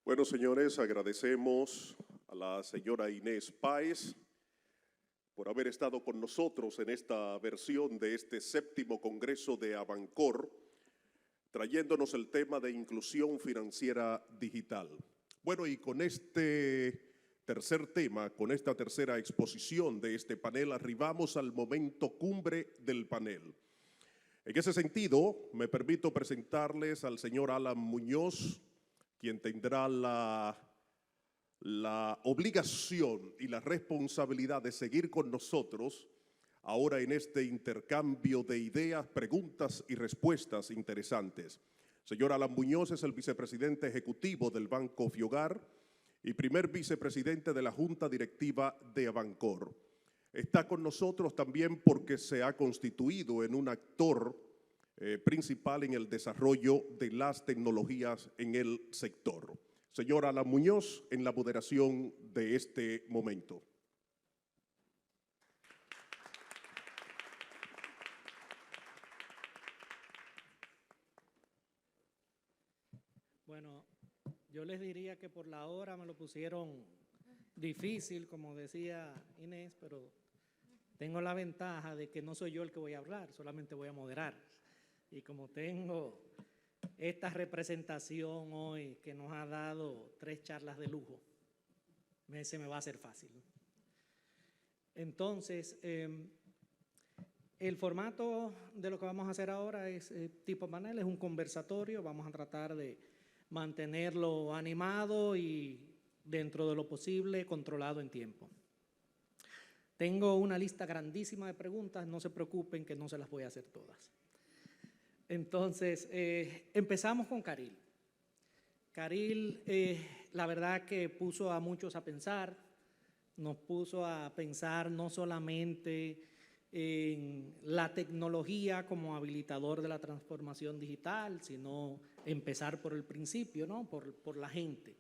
Bueno, señores, agradecemos a la señora Inés Páez por haber estado con nosotros en esta versión de este 7º Congreso de Abancor, trayéndonos el tema de inclusión financiera digital. Bueno, y con este tercer tema, con esta tercera exposición de este panel, arribamos al momento cumbre del panel. En ese sentido, me permito presentarles al señor Alan Muñoz, quien tendrá la obligación y la responsabilidad de seguir con nosotros ahora en este intercambio de ideas, preguntas y respuestas interesantes. Señor Alan Muñoz es el vicepresidente ejecutivo del Banco Fiogar y primer vicepresidente de la Junta Directiva de Abancor. Está con nosotros también porque se ha constituido en un actor principal en el desarrollo de las tecnologías en el sector. Señor Alan Muñoz, en la moderación de este momento. Bueno, yo les diría que por la hora me lo pusieron difícil, como decía Inés, pero tengo la ventaja de que no soy yo el que voy a hablar, solamente voy a moderar. Y como tengo esta representación hoy que nos ha dado 3 charlas de lujo, se me va a hacer fácil. Entonces, el formato de lo que vamos a hacer ahora es tipo panel, es un conversatorio. Vamos a tratar de mantenerlo animado y, dentro de lo posible, controlado en tiempo. Tengo una lista grandísima de preguntas, no se preocupen que no se las voy a hacer todas. Entonces, empezamos con Caril. Caril, la verdad que puso a muchos a pensar, nos puso a pensar no solamente en la tecnología como habilitador de la transformación digital, sino empezar por el principio, ¿no? por la gente.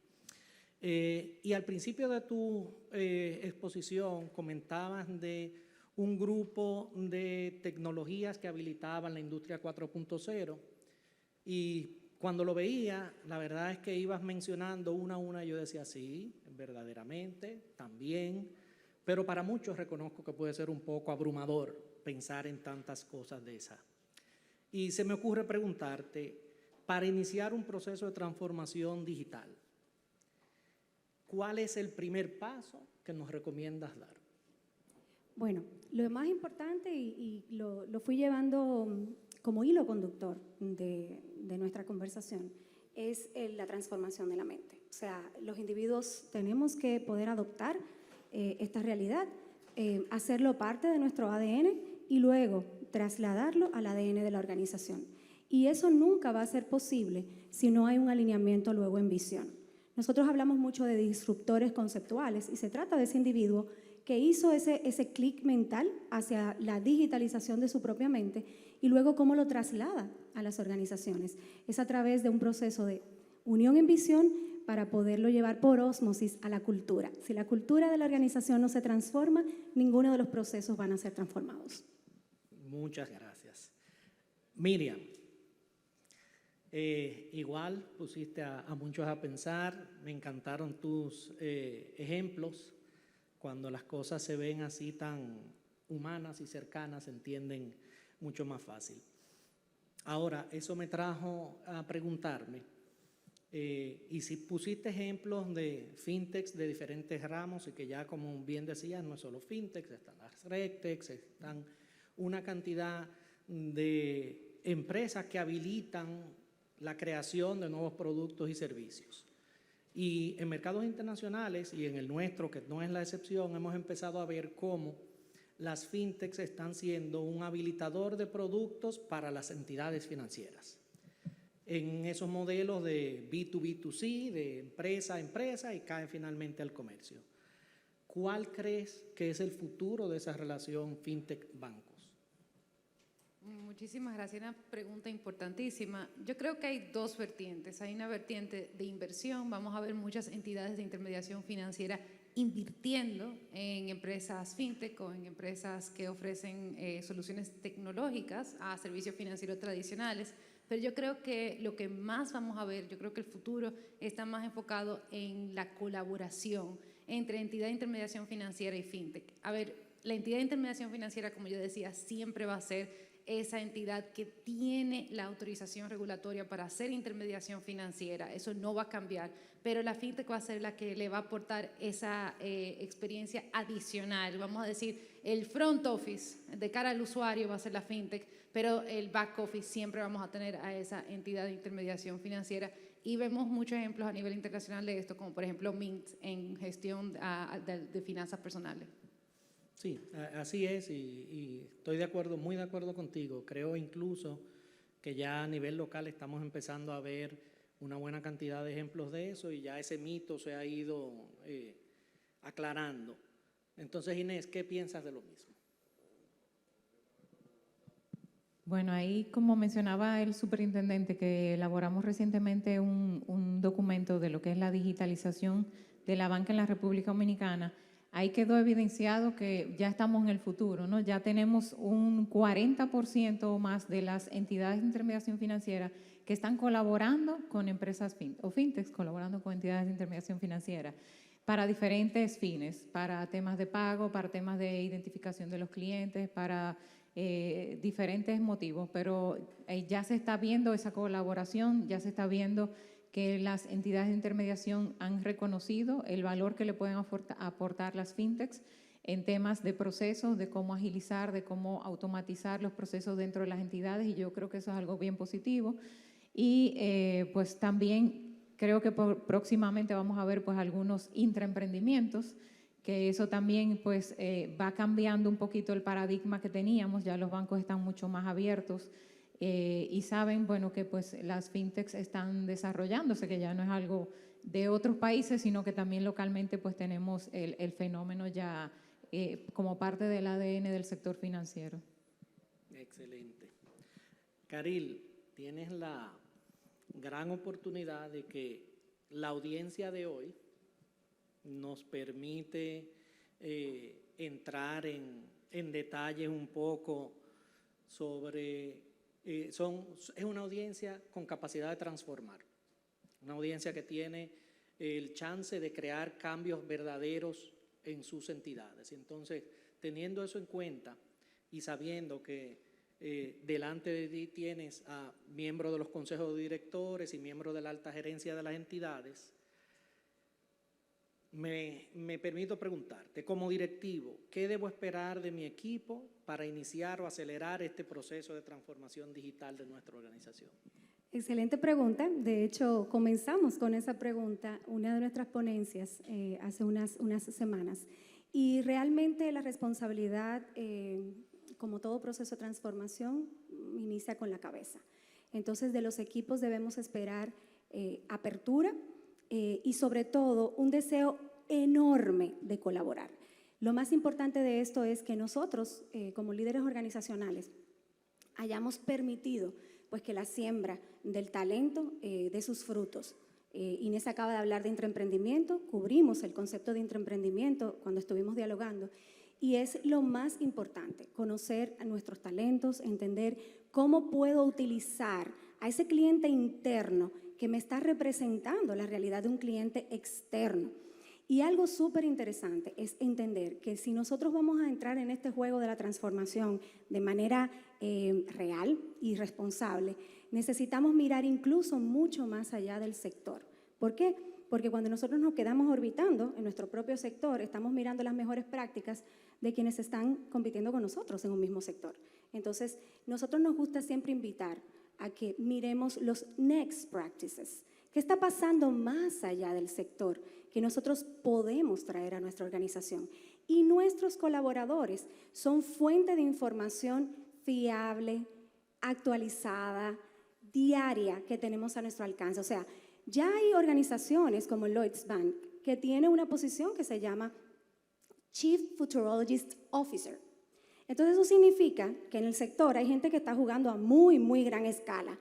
Y al principio de tu exposición comentabas de un grupo de tecnologías que habilitaban la industria 4.0 y cuando lo veía, la verdad es que ibas mencionando una a una, yo decía sí, verdaderamente, también, pero para muchos reconozco que puede ser un poco abrumador pensar en tantas cosas de esas. Y se me ocurre preguntarte, para iniciar un proceso de transformación digital, ¿cuál es el primer paso que nos recomiendas dar? Bueno, lo más importante, y lo fui llevando como hilo conductor de nuestra conversación, es la transformación de la mente. O sea, los individuos tenemos que poder adoptar esta realidad, hacerlo parte de nuestro ADN y luego trasladarlo al ADN de la organización. Y eso nunca va a ser posible si no hay un alineamiento luego en visión. Nosotros hablamos mucho de disruptores conceptuales y se trata de ese individuo que hizo ese clic mental hacia la digitalización de su propia mente y luego cómo lo traslada a las organizaciones. Es a través de un proceso de unión en visión para poderlo llevar por ósmosis a la cultura. Si la cultura de la organización no se transforma, ninguno de los procesos van a ser transformados. Muchas gracias. Miriam, igual pusiste a muchos a pensar, me encantaron tus ejemplos. Cuando las cosas se ven así tan humanas y cercanas, se entienden mucho más fácil. Ahora, eso me trajo a preguntarme, y si pusiste ejemplos de fintechs de diferentes ramos y que ya, como bien decías, no es solo fintechs, están las regtechs, están una cantidad de empresas que habilitan la creación de nuevos productos y servicios. Y en mercados internacionales, y en el nuestro, que no es la excepción, hemos empezado a ver cómo las fintechs están siendo un habilitador de productos para las entidades financieras. En esos modelos de B2B2C, de empresa a empresa, y caen finalmente al comercio. ¿Cuál crees que es el futuro de esa relación fintech-bancos? Muchísimas gracias, una pregunta importantísima. Yo creo que hay dos vertientes. Hay una vertiente de inversión, vamos a ver muchas entidades de intermediación financiera invirtiendo en empresas fintech o en empresas que ofrecen soluciones tecnológicas a servicios financieros tradicionales, pero yo creo que lo que más vamos a ver, yo creo que el futuro está más enfocado en la colaboración entre entidad de intermediación financiera y fintech. A ver, la entidad de intermediación financiera, como yo decía, siempre va a ser esa entidad que tiene la autorización regulatoria para hacer intermediación financiera. Eso no va a cambiar, pero la fintech va a ser la que le va a aportar esa experiencia adicional. Vamos a decir, el front office de cara al usuario va a ser la fintech, pero el back office siempre vamos a tener a esa entidad de intermediación financiera. Y vemos muchos ejemplos a nivel internacional de esto, como por ejemplo Mint en gestión de finanzas personales. Sí, así es, y estoy de acuerdo, muy de acuerdo contigo. Creo incluso que ya a nivel local estamos empezando a ver una buena cantidad de ejemplos de eso y ya ese mito se ha ido aclarando. Entonces, Inés, ¿qué piensas de lo mismo? Bueno, ahí como mencionaba el superintendente, que elaboramos recientemente un documento de lo que es la digitalización de la banca en la República Dominicana. Ahí quedó evidenciado que ya estamos en el futuro, ¿no? Ya tenemos un 40% o más de las entidades de intermediación financiera que están colaborando con empresas fintechs, colaborando con entidades de intermediación financiera para diferentes fines, para temas de pago, para temas de identificación de los clientes, para diferentes motivos, pero ya se está viendo esa colaboración, ya se está viendo que las entidades de intermediación han reconocido el valor que le pueden aportar las fintechs en temas de procesos, de cómo agilizar, de cómo automatizar los procesos dentro de las entidades, y yo creo que eso es algo bien positivo. Y pues también creo que próximamente vamos a ver pues algunos intraemprendimientos, que eso también pues va cambiando un poquito el paradigma que teníamos. Ya los bancos están mucho más abiertos y saben, bueno, que pues las fintechs están desarrollándose, que ya no es algo de otros países, sino que también localmente pues tenemos el fenómeno ya como parte del ADN del sector financiero. Excelente. Caril, tienes la gran oportunidad de que la audiencia de hoy nos permite entrar en detalles un poco sobre... es una audiencia con capacidad de transformar, una audiencia que tiene el chance de crear cambios verdaderos en sus entidades. Entonces, teniendo eso en cuenta y sabiendo que delante de ti tienes a miembros de los consejos de directores y miembros de la alta gerencia de las entidades. Me permito preguntarte, como directivo, ¿qué debo esperar de mi equipo para iniciar o acelerar este proceso de transformación digital de nuestra organización? Excelente pregunta. De hecho, comenzamos con esa pregunta, una de nuestras ponencias hace unas semanas. Y realmente la responsabilidad, como todo proceso de transformación, inicia con la cabeza. Entonces, de los equipos debemos esperar apertura y sobre todo un deseo enorme de colaborar. Lo más importante de esto es que nosotros, como líderes organizacionales, hayamos permitido pues, que la siembra del talento dé sus frutos. Inés acaba de hablar de intraemprendimiento, cubrimos el concepto de intraemprendimiento cuando estuvimos dialogando, y es lo más importante, conocer a nuestros talentos, entender cómo puedo utilizar a ese cliente interno que me está representando la realidad de un cliente externo. Y algo súper interesante es entender que si nosotros vamos a entrar en este juego de la transformación de manera real y responsable, necesitamos mirar incluso mucho más allá del sector. ¿Por qué? Porque cuando nosotros nos quedamos orbitando en nuestro propio sector, estamos mirando las mejores prácticas de quienes están compitiendo con nosotros en un mismo sector. Entonces, nosotros nos gusta siempre invitar a que miremos los next practices. ¿Qué está pasando más allá del sector que nosotros podemos traer a nuestra organización? Y nuestros colaboradores son fuente de información fiable, actualizada, diaria que tenemos a nuestro alcance. O sea, ya hay organizaciones como Lloyds Bank que tiene una posición que se llama Chief Futurologist Officer. Entonces eso significa que en el sector hay gente que está jugando a muy, muy gran escala.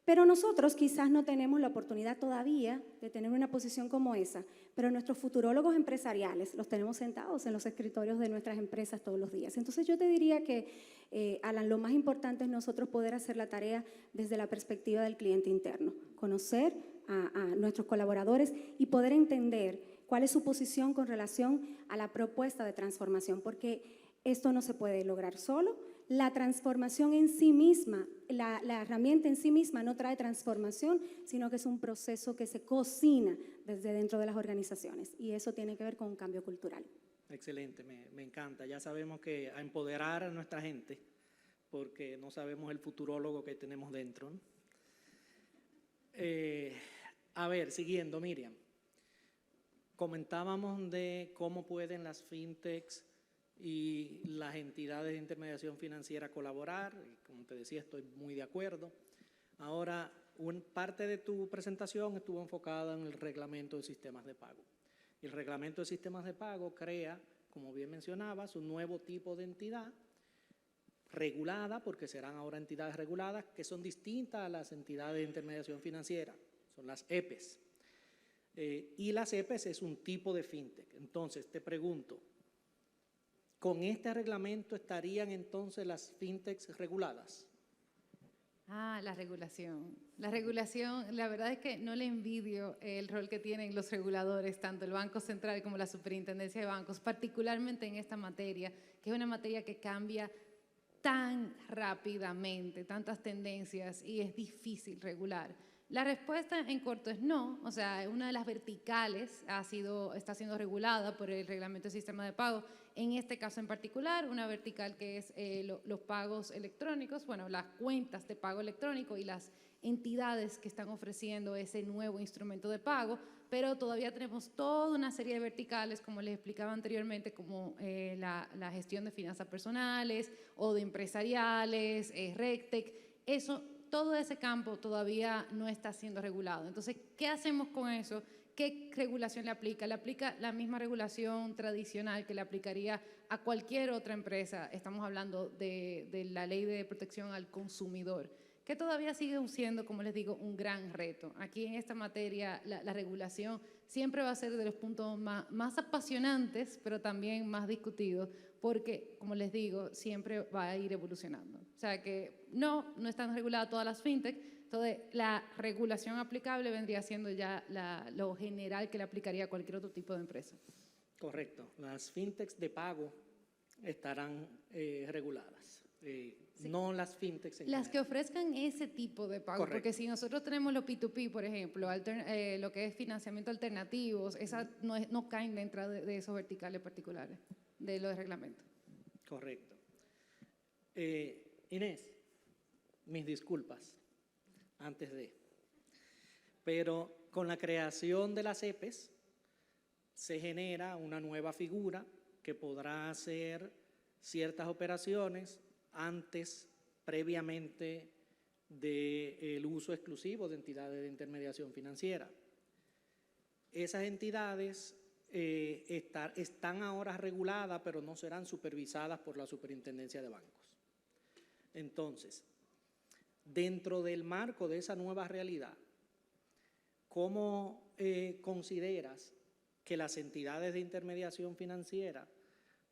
Pero nosotros quizás no tenemos la oportunidad todavía de tener una posición como esa, pero nuestros futurólogos empresariales los tenemos sentados en los escritorios de nuestras empresas todos los días. Entonces yo te diría que, Alan, lo más importante es nosotros poder hacer la tarea desde la perspectiva del cliente interno, conocer a nuestros colaboradores y poder entender cuál es su posición con relación a la propuesta de transformación, porque esto no se puede lograr solo. La transformación en sí misma, la herramienta en sí misma no trae transformación, sino que es un proceso que se cocina desde dentro de las organizaciones y eso tiene que ver con un cambio cultural. Excelente, me encanta. Ya sabemos que a empoderar a nuestra gente, porque no sabemos el futurólogo que tenemos dentro, ¿no? A ver, siguiendo, Miriam. Comentábamos de cómo pueden las fintechs y las entidades de intermediación financiera colaborar, y como te decía, estoy muy de acuerdo. Ahora, parte de tu presentación estuvo enfocada en el reglamento de sistemas de pago. El reglamento de sistemas de pago crea, como bien mencionabas, un nuevo tipo de entidad regulada, porque serán ahora entidades reguladas que son distintas a las entidades de intermediación financiera, son las EPEs. Y las EPEs es un tipo de fintech. Entonces, te pregunto, ¿con este reglamento estarían entonces las fintechs reguladas? La regulación. La regulación, la verdad es que no le envidio el rol que tienen los reguladores, tanto el Banco Central como la Superintendencia de Bancos, particularmente en esta materia, que es una materia que cambia tan rápidamente, tantas tendencias, y es difícil regular. La respuesta en corto es no, o sea, una de las verticales está siendo regulada por el reglamento de sistema de pago, en este caso en particular, una vertical que es los pagos electrónicos, bueno, las cuentas de pago electrónico y las entidades que están ofreciendo ese nuevo instrumento de pago, pero todavía tenemos toda una serie de verticales, como les explicaba anteriormente, como la gestión de finanzas personales o de empresariales, RegTech, todo ese campo todavía no está siendo regulado. Entonces, ¿qué hacemos con eso? ¿Qué regulación le aplica? Le aplica la misma regulación tradicional que le aplicaría a cualquier otra empresa. Estamos hablando de la Ley de Protección al Consumidor, que todavía sigue siendo, como les digo, un gran reto. Aquí en esta materia la regulación siempre va a ser de los puntos más apasionantes, pero también más discutidos, porque, como les digo, siempre va a ir evolucionando. O sea que no están reguladas todas las fintech, entonces la regulación aplicable vendría siendo ya lo general que le aplicaría a cualquier otro tipo de empresa. Correcto, las fintechs de pago estarán reguladas. no las fintechs en Las que general. ofrezcan ese tipo de pago, Correcto. porque si nosotros tenemos los P2P, por ejemplo, lo que es financiamiento alternativos, esas no caen dentro de esos verticales particulares, de los reglamentos. Correcto. Inés, mis disculpas antes de. Pero con la creación de las EPES se genera una nueva figura que podrá hacer ciertas operaciones previamente del uso exclusivo de entidades de intermediación financiera. Esas entidades están ahora reguladas, pero no serán supervisadas por la Superintendencia de Bancos. Entonces, dentro del marco de esa nueva realidad, ¿cómo consideras que las entidades de intermediación financiera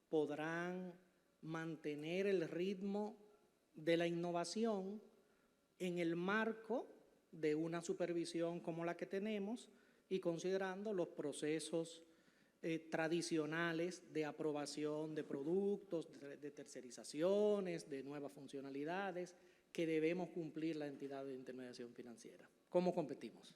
podrán mantener el ritmo de la innovación en el marco de una supervisión como la que tenemos y considerando los procesos tradicionales de aprobación de productos, de tercerizaciones, de nuevas funcionalidades que debemos cumplir la entidad de intermediación financiera? ¿Cómo competimos?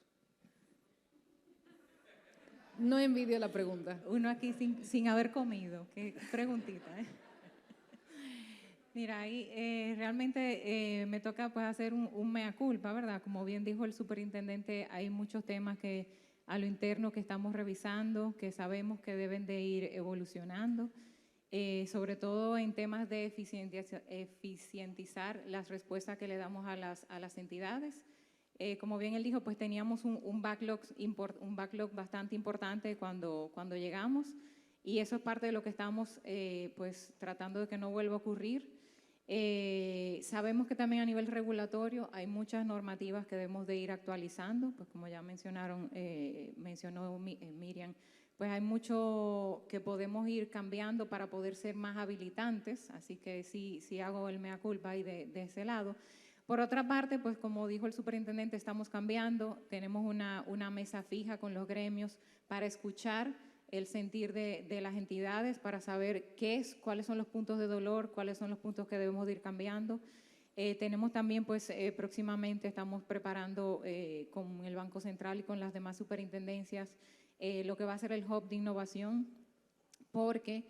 No envidio la pregunta. Uno aquí sin haber comido. Qué preguntita, ¿eh? Mira, ahí realmente me toca pues hacer un mea culpa, ¿verdad? Como bien dijo el superintendente, hay muchos temas que a lo interno que estamos revisando, que sabemos que deben de ir evolucionando, sobre todo en temas de eficientizar las respuestas que le damos a las entidades. Como bien él dijo, pues teníamos un backlog bastante importante cuando llegamos y eso es parte de lo que estamos pues tratando de que no vuelva a ocurrir. Sabemos que también a nivel regulatorio hay muchas normativas que debemos de ir actualizando, pues como ya mencionó Miriam, pues hay mucho que podemos ir cambiando para poder ser más habilitantes, así que sí hago el mea culpa ahí de ese lado. Por otra parte, pues como dijo el superintendente, estamos cambiando, tenemos una mesa fija con los gremios para escuchar el sentir de las entidades, para saber cuáles son los puntos de dolor, cuáles son los puntos que debemos de ir cambiando. Tenemos también, pues próximamente estamos preparando con el Banco Central y con las demás superintendencias lo que va a ser el Hub de Innovación, porque,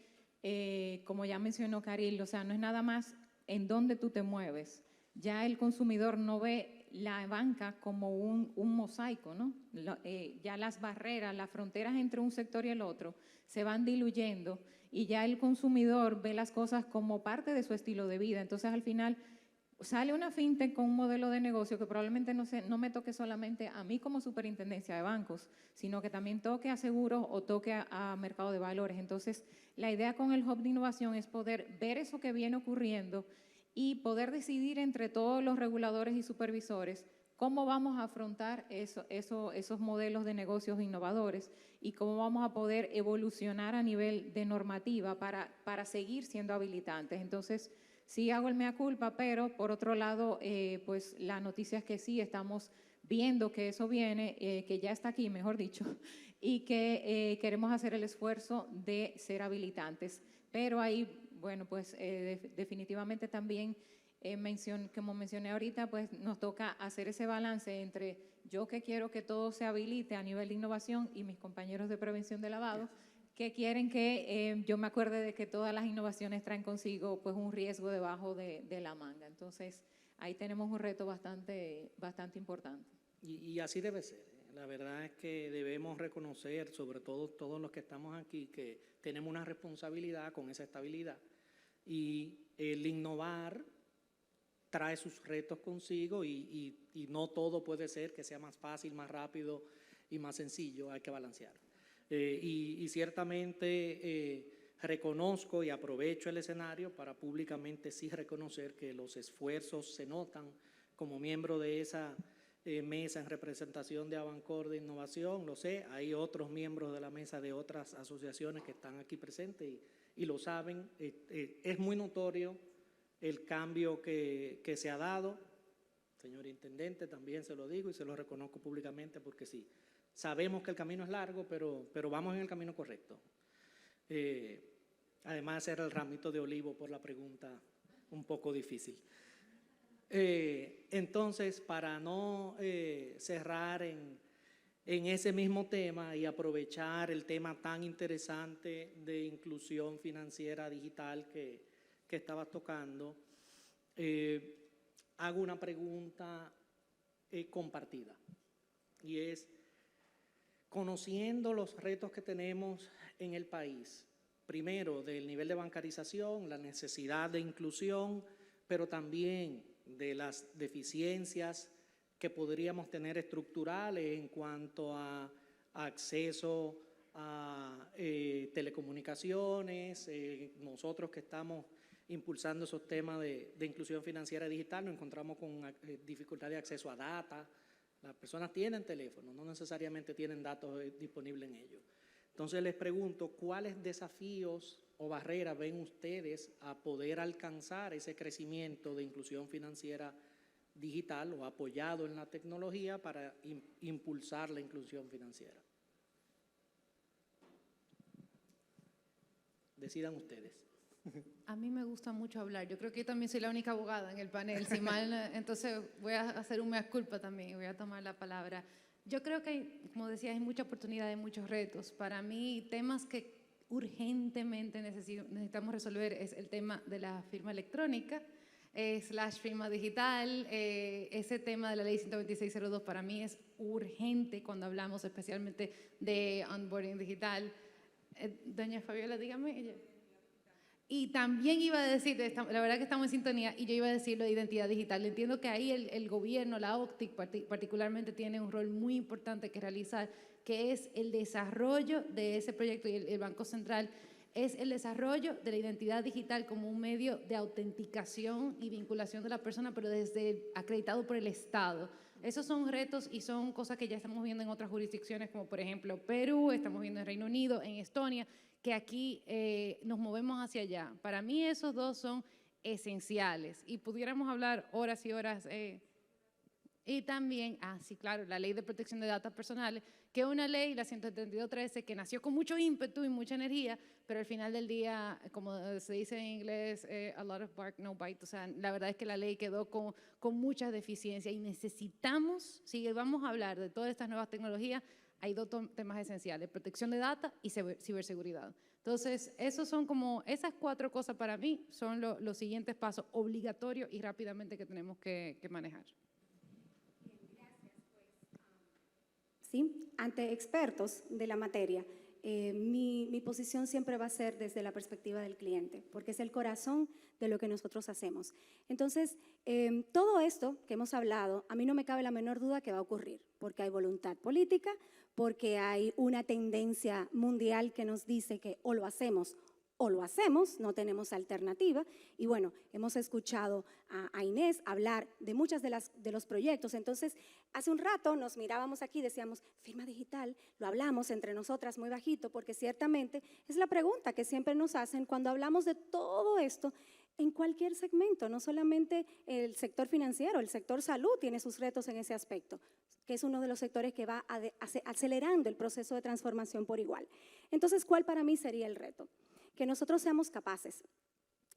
como ya mencionó Caril, o sea, no es nada más en dónde tú te mueves. Ya el consumidor no ve la banca como un mosaico, ¿no? Ya las barreras, las fronteras entre un sector y el otro se van diluyendo y ya el consumidor ve las cosas como parte de su estilo de vida. Entonces, al final, sale una fintech con un modelo de negocio que probablemente no me toque solamente a mí como superintendencia de bancos, sino que también toque a seguros o toque a mercado de valores. Entonces, la idea con el Hub de Innovación es poder ver eso que viene ocurriendo y poder decidir entre todos los reguladores y supervisores cómo vamos a afrontar esos modelos de negocios innovadores y cómo vamos a poder evolucionar a nivel de normativa para seguir siendo habilitantes. Entonces, sí hago el mea culpa, pero por otro lado, pues la noticia es que sí estamos viendo que eso viene, que ya está aquí, mejor dicho, y que queremos hacer el esfuerzo de ser habilitantes. Pero ahí, bueno, pues definitivamente también, como mencioné ahorita, pues nos toca hacer ese balance entre yo que quiero que todo se habilite a nivel de innovación y mis compañeros de prevención de lavado que quieren que yo me acuerde de que todas las innovaciones traen consigo pues un riesgo debajo de la manga. Entonces, ahí tenemos un reto bastante importante. Y así debe ser. La verdad es que debemos reconocer, sobre todo todos los que estamos aquí, que tenemos una responsabilidad con esa estabilidad. Y el innovar trae sus retos consigo y no todo puede ser que sea más fácil, más rápido y más sencillo. Hay que balancear. Y ciertamente reconozco y aprovecho el escenario para públicamente sí reconocer que los esfuerzos se notan como miembro de esa mesa en representación de Abancor de Innovación, lo sé, hay otros miembros de la mesa de otras asociaciones que están aquí presentes y lo saben, es muy notorio el cambio que se ha dado, señor Intendente, también se lo digo y se lo reconozco públicamente porque sí, sabemos que el camino es largo, pero vamos en el camino correcto. Además, era el ramito de olivo por la pregunta un poco difícil. Entonces, para no cerrar en ese mismo tema y aprovechar el tema tan interesante de inclusión financiera digital que estabas tocando, hago una pregunta compartida, y es, conociendo los retos que tenemos en el país, primero del nivel de bancarización, la necesidad de inclusión, pero también de las deficiencias que podríamos tener estructurales en cuanto a acceso a telecomunicaciones. Nosotros que estamos impulsando esos temas de inclusión financiera digital nos encontramos con dificultad de acceso a data. Las personas tienen teléfono, no necesariamente tienen datos disponibles en ellos. Entonces les pregunto, ¿cuáles desafíos o barreras ven ustedes a poder alcanzar ese crecimiento de inclusión financiera digital o apoyado en la tecnología para impulsar la inclusión financiera? Decidan ustedes. A mí me gusta mucho hablar. Yo creo que yo también soy la única abogada en el panel. Si mal, entonces voy a hacer un mea culpa también y voy a tomar la palabra. Yo creo que, como decía, hay mucha oportunidad, hay muchos retos. Para mí, temas que urgentemente necesitamos resolver es el tema de la firma electrónica, / firma digital. Ese tema de la ley 12602 para mí es urgente cuando hablamos especialmente de onboarding digital. Doña Fabiola, dígame. Ella. Y también iba a decir, la verdad que estamos en sintonía, y yo iba a decir lo de identidad digital. Entiendo que ahí el gobierno, la OCTIC particularmente, tiene un rol muy importante que realizar, que es el desarrollo de ese proyecto, y el Banco Central es el desarrollo de la identidad digital como un medio de autenticación y vinculación de la persona, pero acreditado por el Estado. Esos son retos y son cosas que ya estamos viendo en otras jurisdicciones, como por ejemplo Perú, estamos viendo en Reino Unido, en Estonia, que aquí nos movemos hacia allá. Para mí esos dos son esenciales y pudiéramos hablar horas y horas. Y también, sí, claro, la Ley de Protección de Datos Personales, que es una ley, la 172.13, que nació con mucho ímpetu y mucha energía, pero al final del día, como se dice en inglés, a lot of bark, no bite. O sea, la verdad es que la ley quedó con muchas deficiencias y necesitamos, si vamos a hablar de todas estas nuevas tecnologías, hay dos temas esenciales: protección de datos y ciberseguridad. Entonces, esas 4 cosas para mí son los siguientes pasos obligatorios y rápidamente que tenemos que manejar. ¿Sí? Ante expertos de la materia, mi posición siempre va a ser desde la perspectiva del cliente, porque es el corazón de lo que nosotros hacemos. Entonces, todo esto que hemos hablado, a mí no me cabe la menor duda que va a ocurrir, porque hay voluntad política, porque hay una tendencia mundial que nos dice que o lo hacemos, no tenemos alternativa. Y bueno, hemos escuchado a Inés hablar de muchas de los proyectos. Entonces, hace un rato nos mirábamos aquí y decíamos, firma digital, lo hablamos entre nosotras muy bajito, porque ciertamente es la pregunta que siempre nos hacen cuando hablamos de todo esto en cualquier segmento, no solamente el sector financiero, el sector salud tiene sus retos en ese aspecto, que es uno de los sectores que va acelerando el proceso de transformación por igual. Entonces, ¿cuál para mí sería el reto? Que nosotros seamos capaces,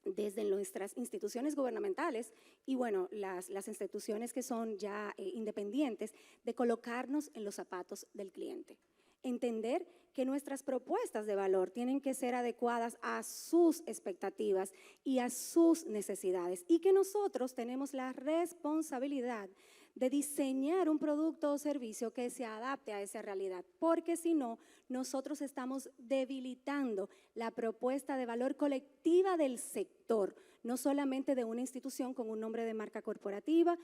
desde nuestras instituciones gubernamentales y bueno, las instituciones que son ya independientes, de colocarnos en los zapatos del cliente. Entender que nuestras propuestas de valor tienen que ser adecuadas a sus expectativas y a sus necesidades, y que nosotros tenemos la responsabilidad de diseñar un producto o servicio que se adapte a esa realidad, porque si no, nosotros estamos debilitando la propuesta de valor colectiva del sector, no solamente de una institución con un nombre de marca corporativa,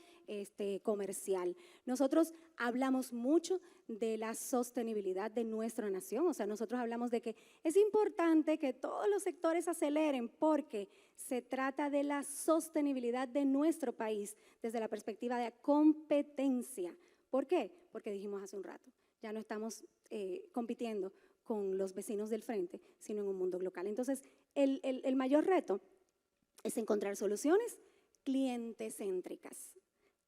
comercial. Nosotros hablamos mucho de la sostenibilidad de nuestra nación, o sea, nosotros hablamos de que es importante que todos los sectores aceleren porque se trata de la sostenibilidad de nuestro país desde la perspectiva de competencia. ¿Por qué? Porque dijimos hace un rato, ya no estamos compitiendo con los vecinos del frente, sino en un mundo local. Entonces, el mayor reto es encontrar soluciones cliente céntricas.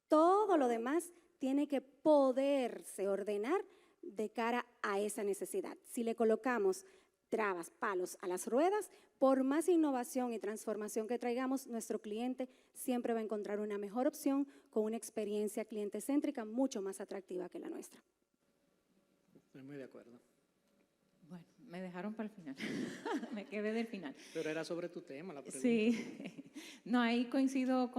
Todo lo demás tiene que poderse ordenar de cara a esa necesidad. Si le colocamos trabas, palos a las ruedas, por más innovación y transformación que traigamos, nuestro cliente siempre va a encontrar una mejor opción con una experiencia cliente céntrica mucho más atractiva que la nuestra. Estoy muy de acuerdo. Bueno, me dejaron para el final. Me quedé del final. Pero era sobre tu tema la pregunta. Sí, no, ahí coincido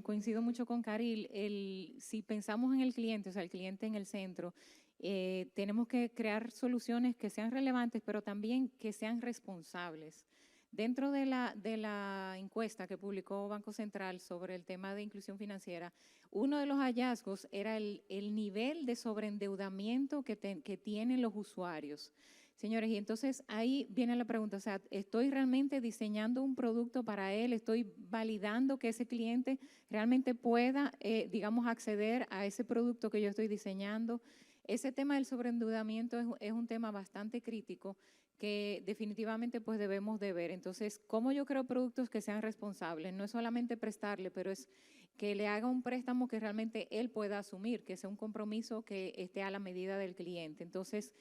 coincido mucho con Caril. Si pensamos en el cliente, o sea, el cliente en el centro, tenemos que crear soluciones que sean relevantes, pero también que sean responsables. Dentro de la encuesta que publicó Banco Central sobre el tema de inclusión financiera, uno de los hallazgos era el nivel de sobreendeudamiento que tienen los usuarios. Señores, y entonces ahí viene la pregunta, o sea, ¿estoy realmente diseñando un producto para él? ¿Estoy validando que ese cliente realmente pueda, digamos, acceder a ese producto que yo estoy diseñando? Ese tema del sobreendeudamiento es un tema bastante crítico que definitivamente pues debemos de ver. Entonces, ¿cómo yo creo productos que sean responsables? No es solamente prestarle, pero es que le haga un préstamo que realmente él pueda asumir, que sea un compromiso que esté a la medida del cliente. Entonces,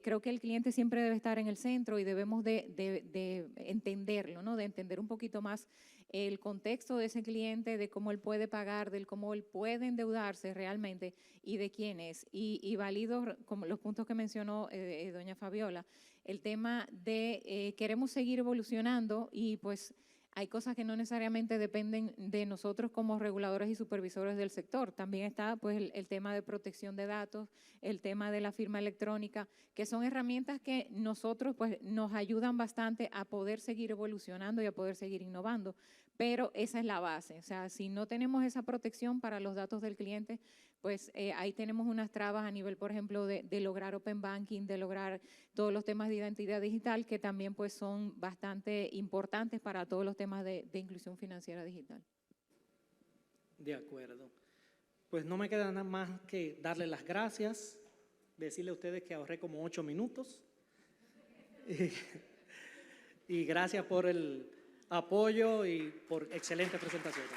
creo que el cliente siempre debe estar en el centro y debemos de entenderlo, ¿no? De entender un poquito más el contexto de ese cliente, de cómo él puede pagar, de cómo él puede endeudarse realmente y de quién es. Y valido como los puntos que mencionó doña Fabiola, el tema de queremos seguir evolucionando y pues hay cosas que no necesariamente dependen de nosotros como reguladores y supervisores del sector. También está pues el tema de protección de datos, el tema de la firma electrónica, que son herramientas que nosotros pues nos ayudan bastante a poder seguir evolucionando y a poder seguir innovando. Pero esa es la base. O sea, si no tenemos esa protección para los datos del cliente, pues ahí tenemos unas trabas a nivel, por ejemplo, de lograr open banking, de lograr todos los temas de identidad digital, que también pues son bastante importantes para todos los temas de inclusión financiera digital. De acuerdo. Pues no me queda nada más que darle las gracias, decirle a ustedes que ahorré como 8 minutos. Y gracias por el apoyo y por excelentes presentaciones.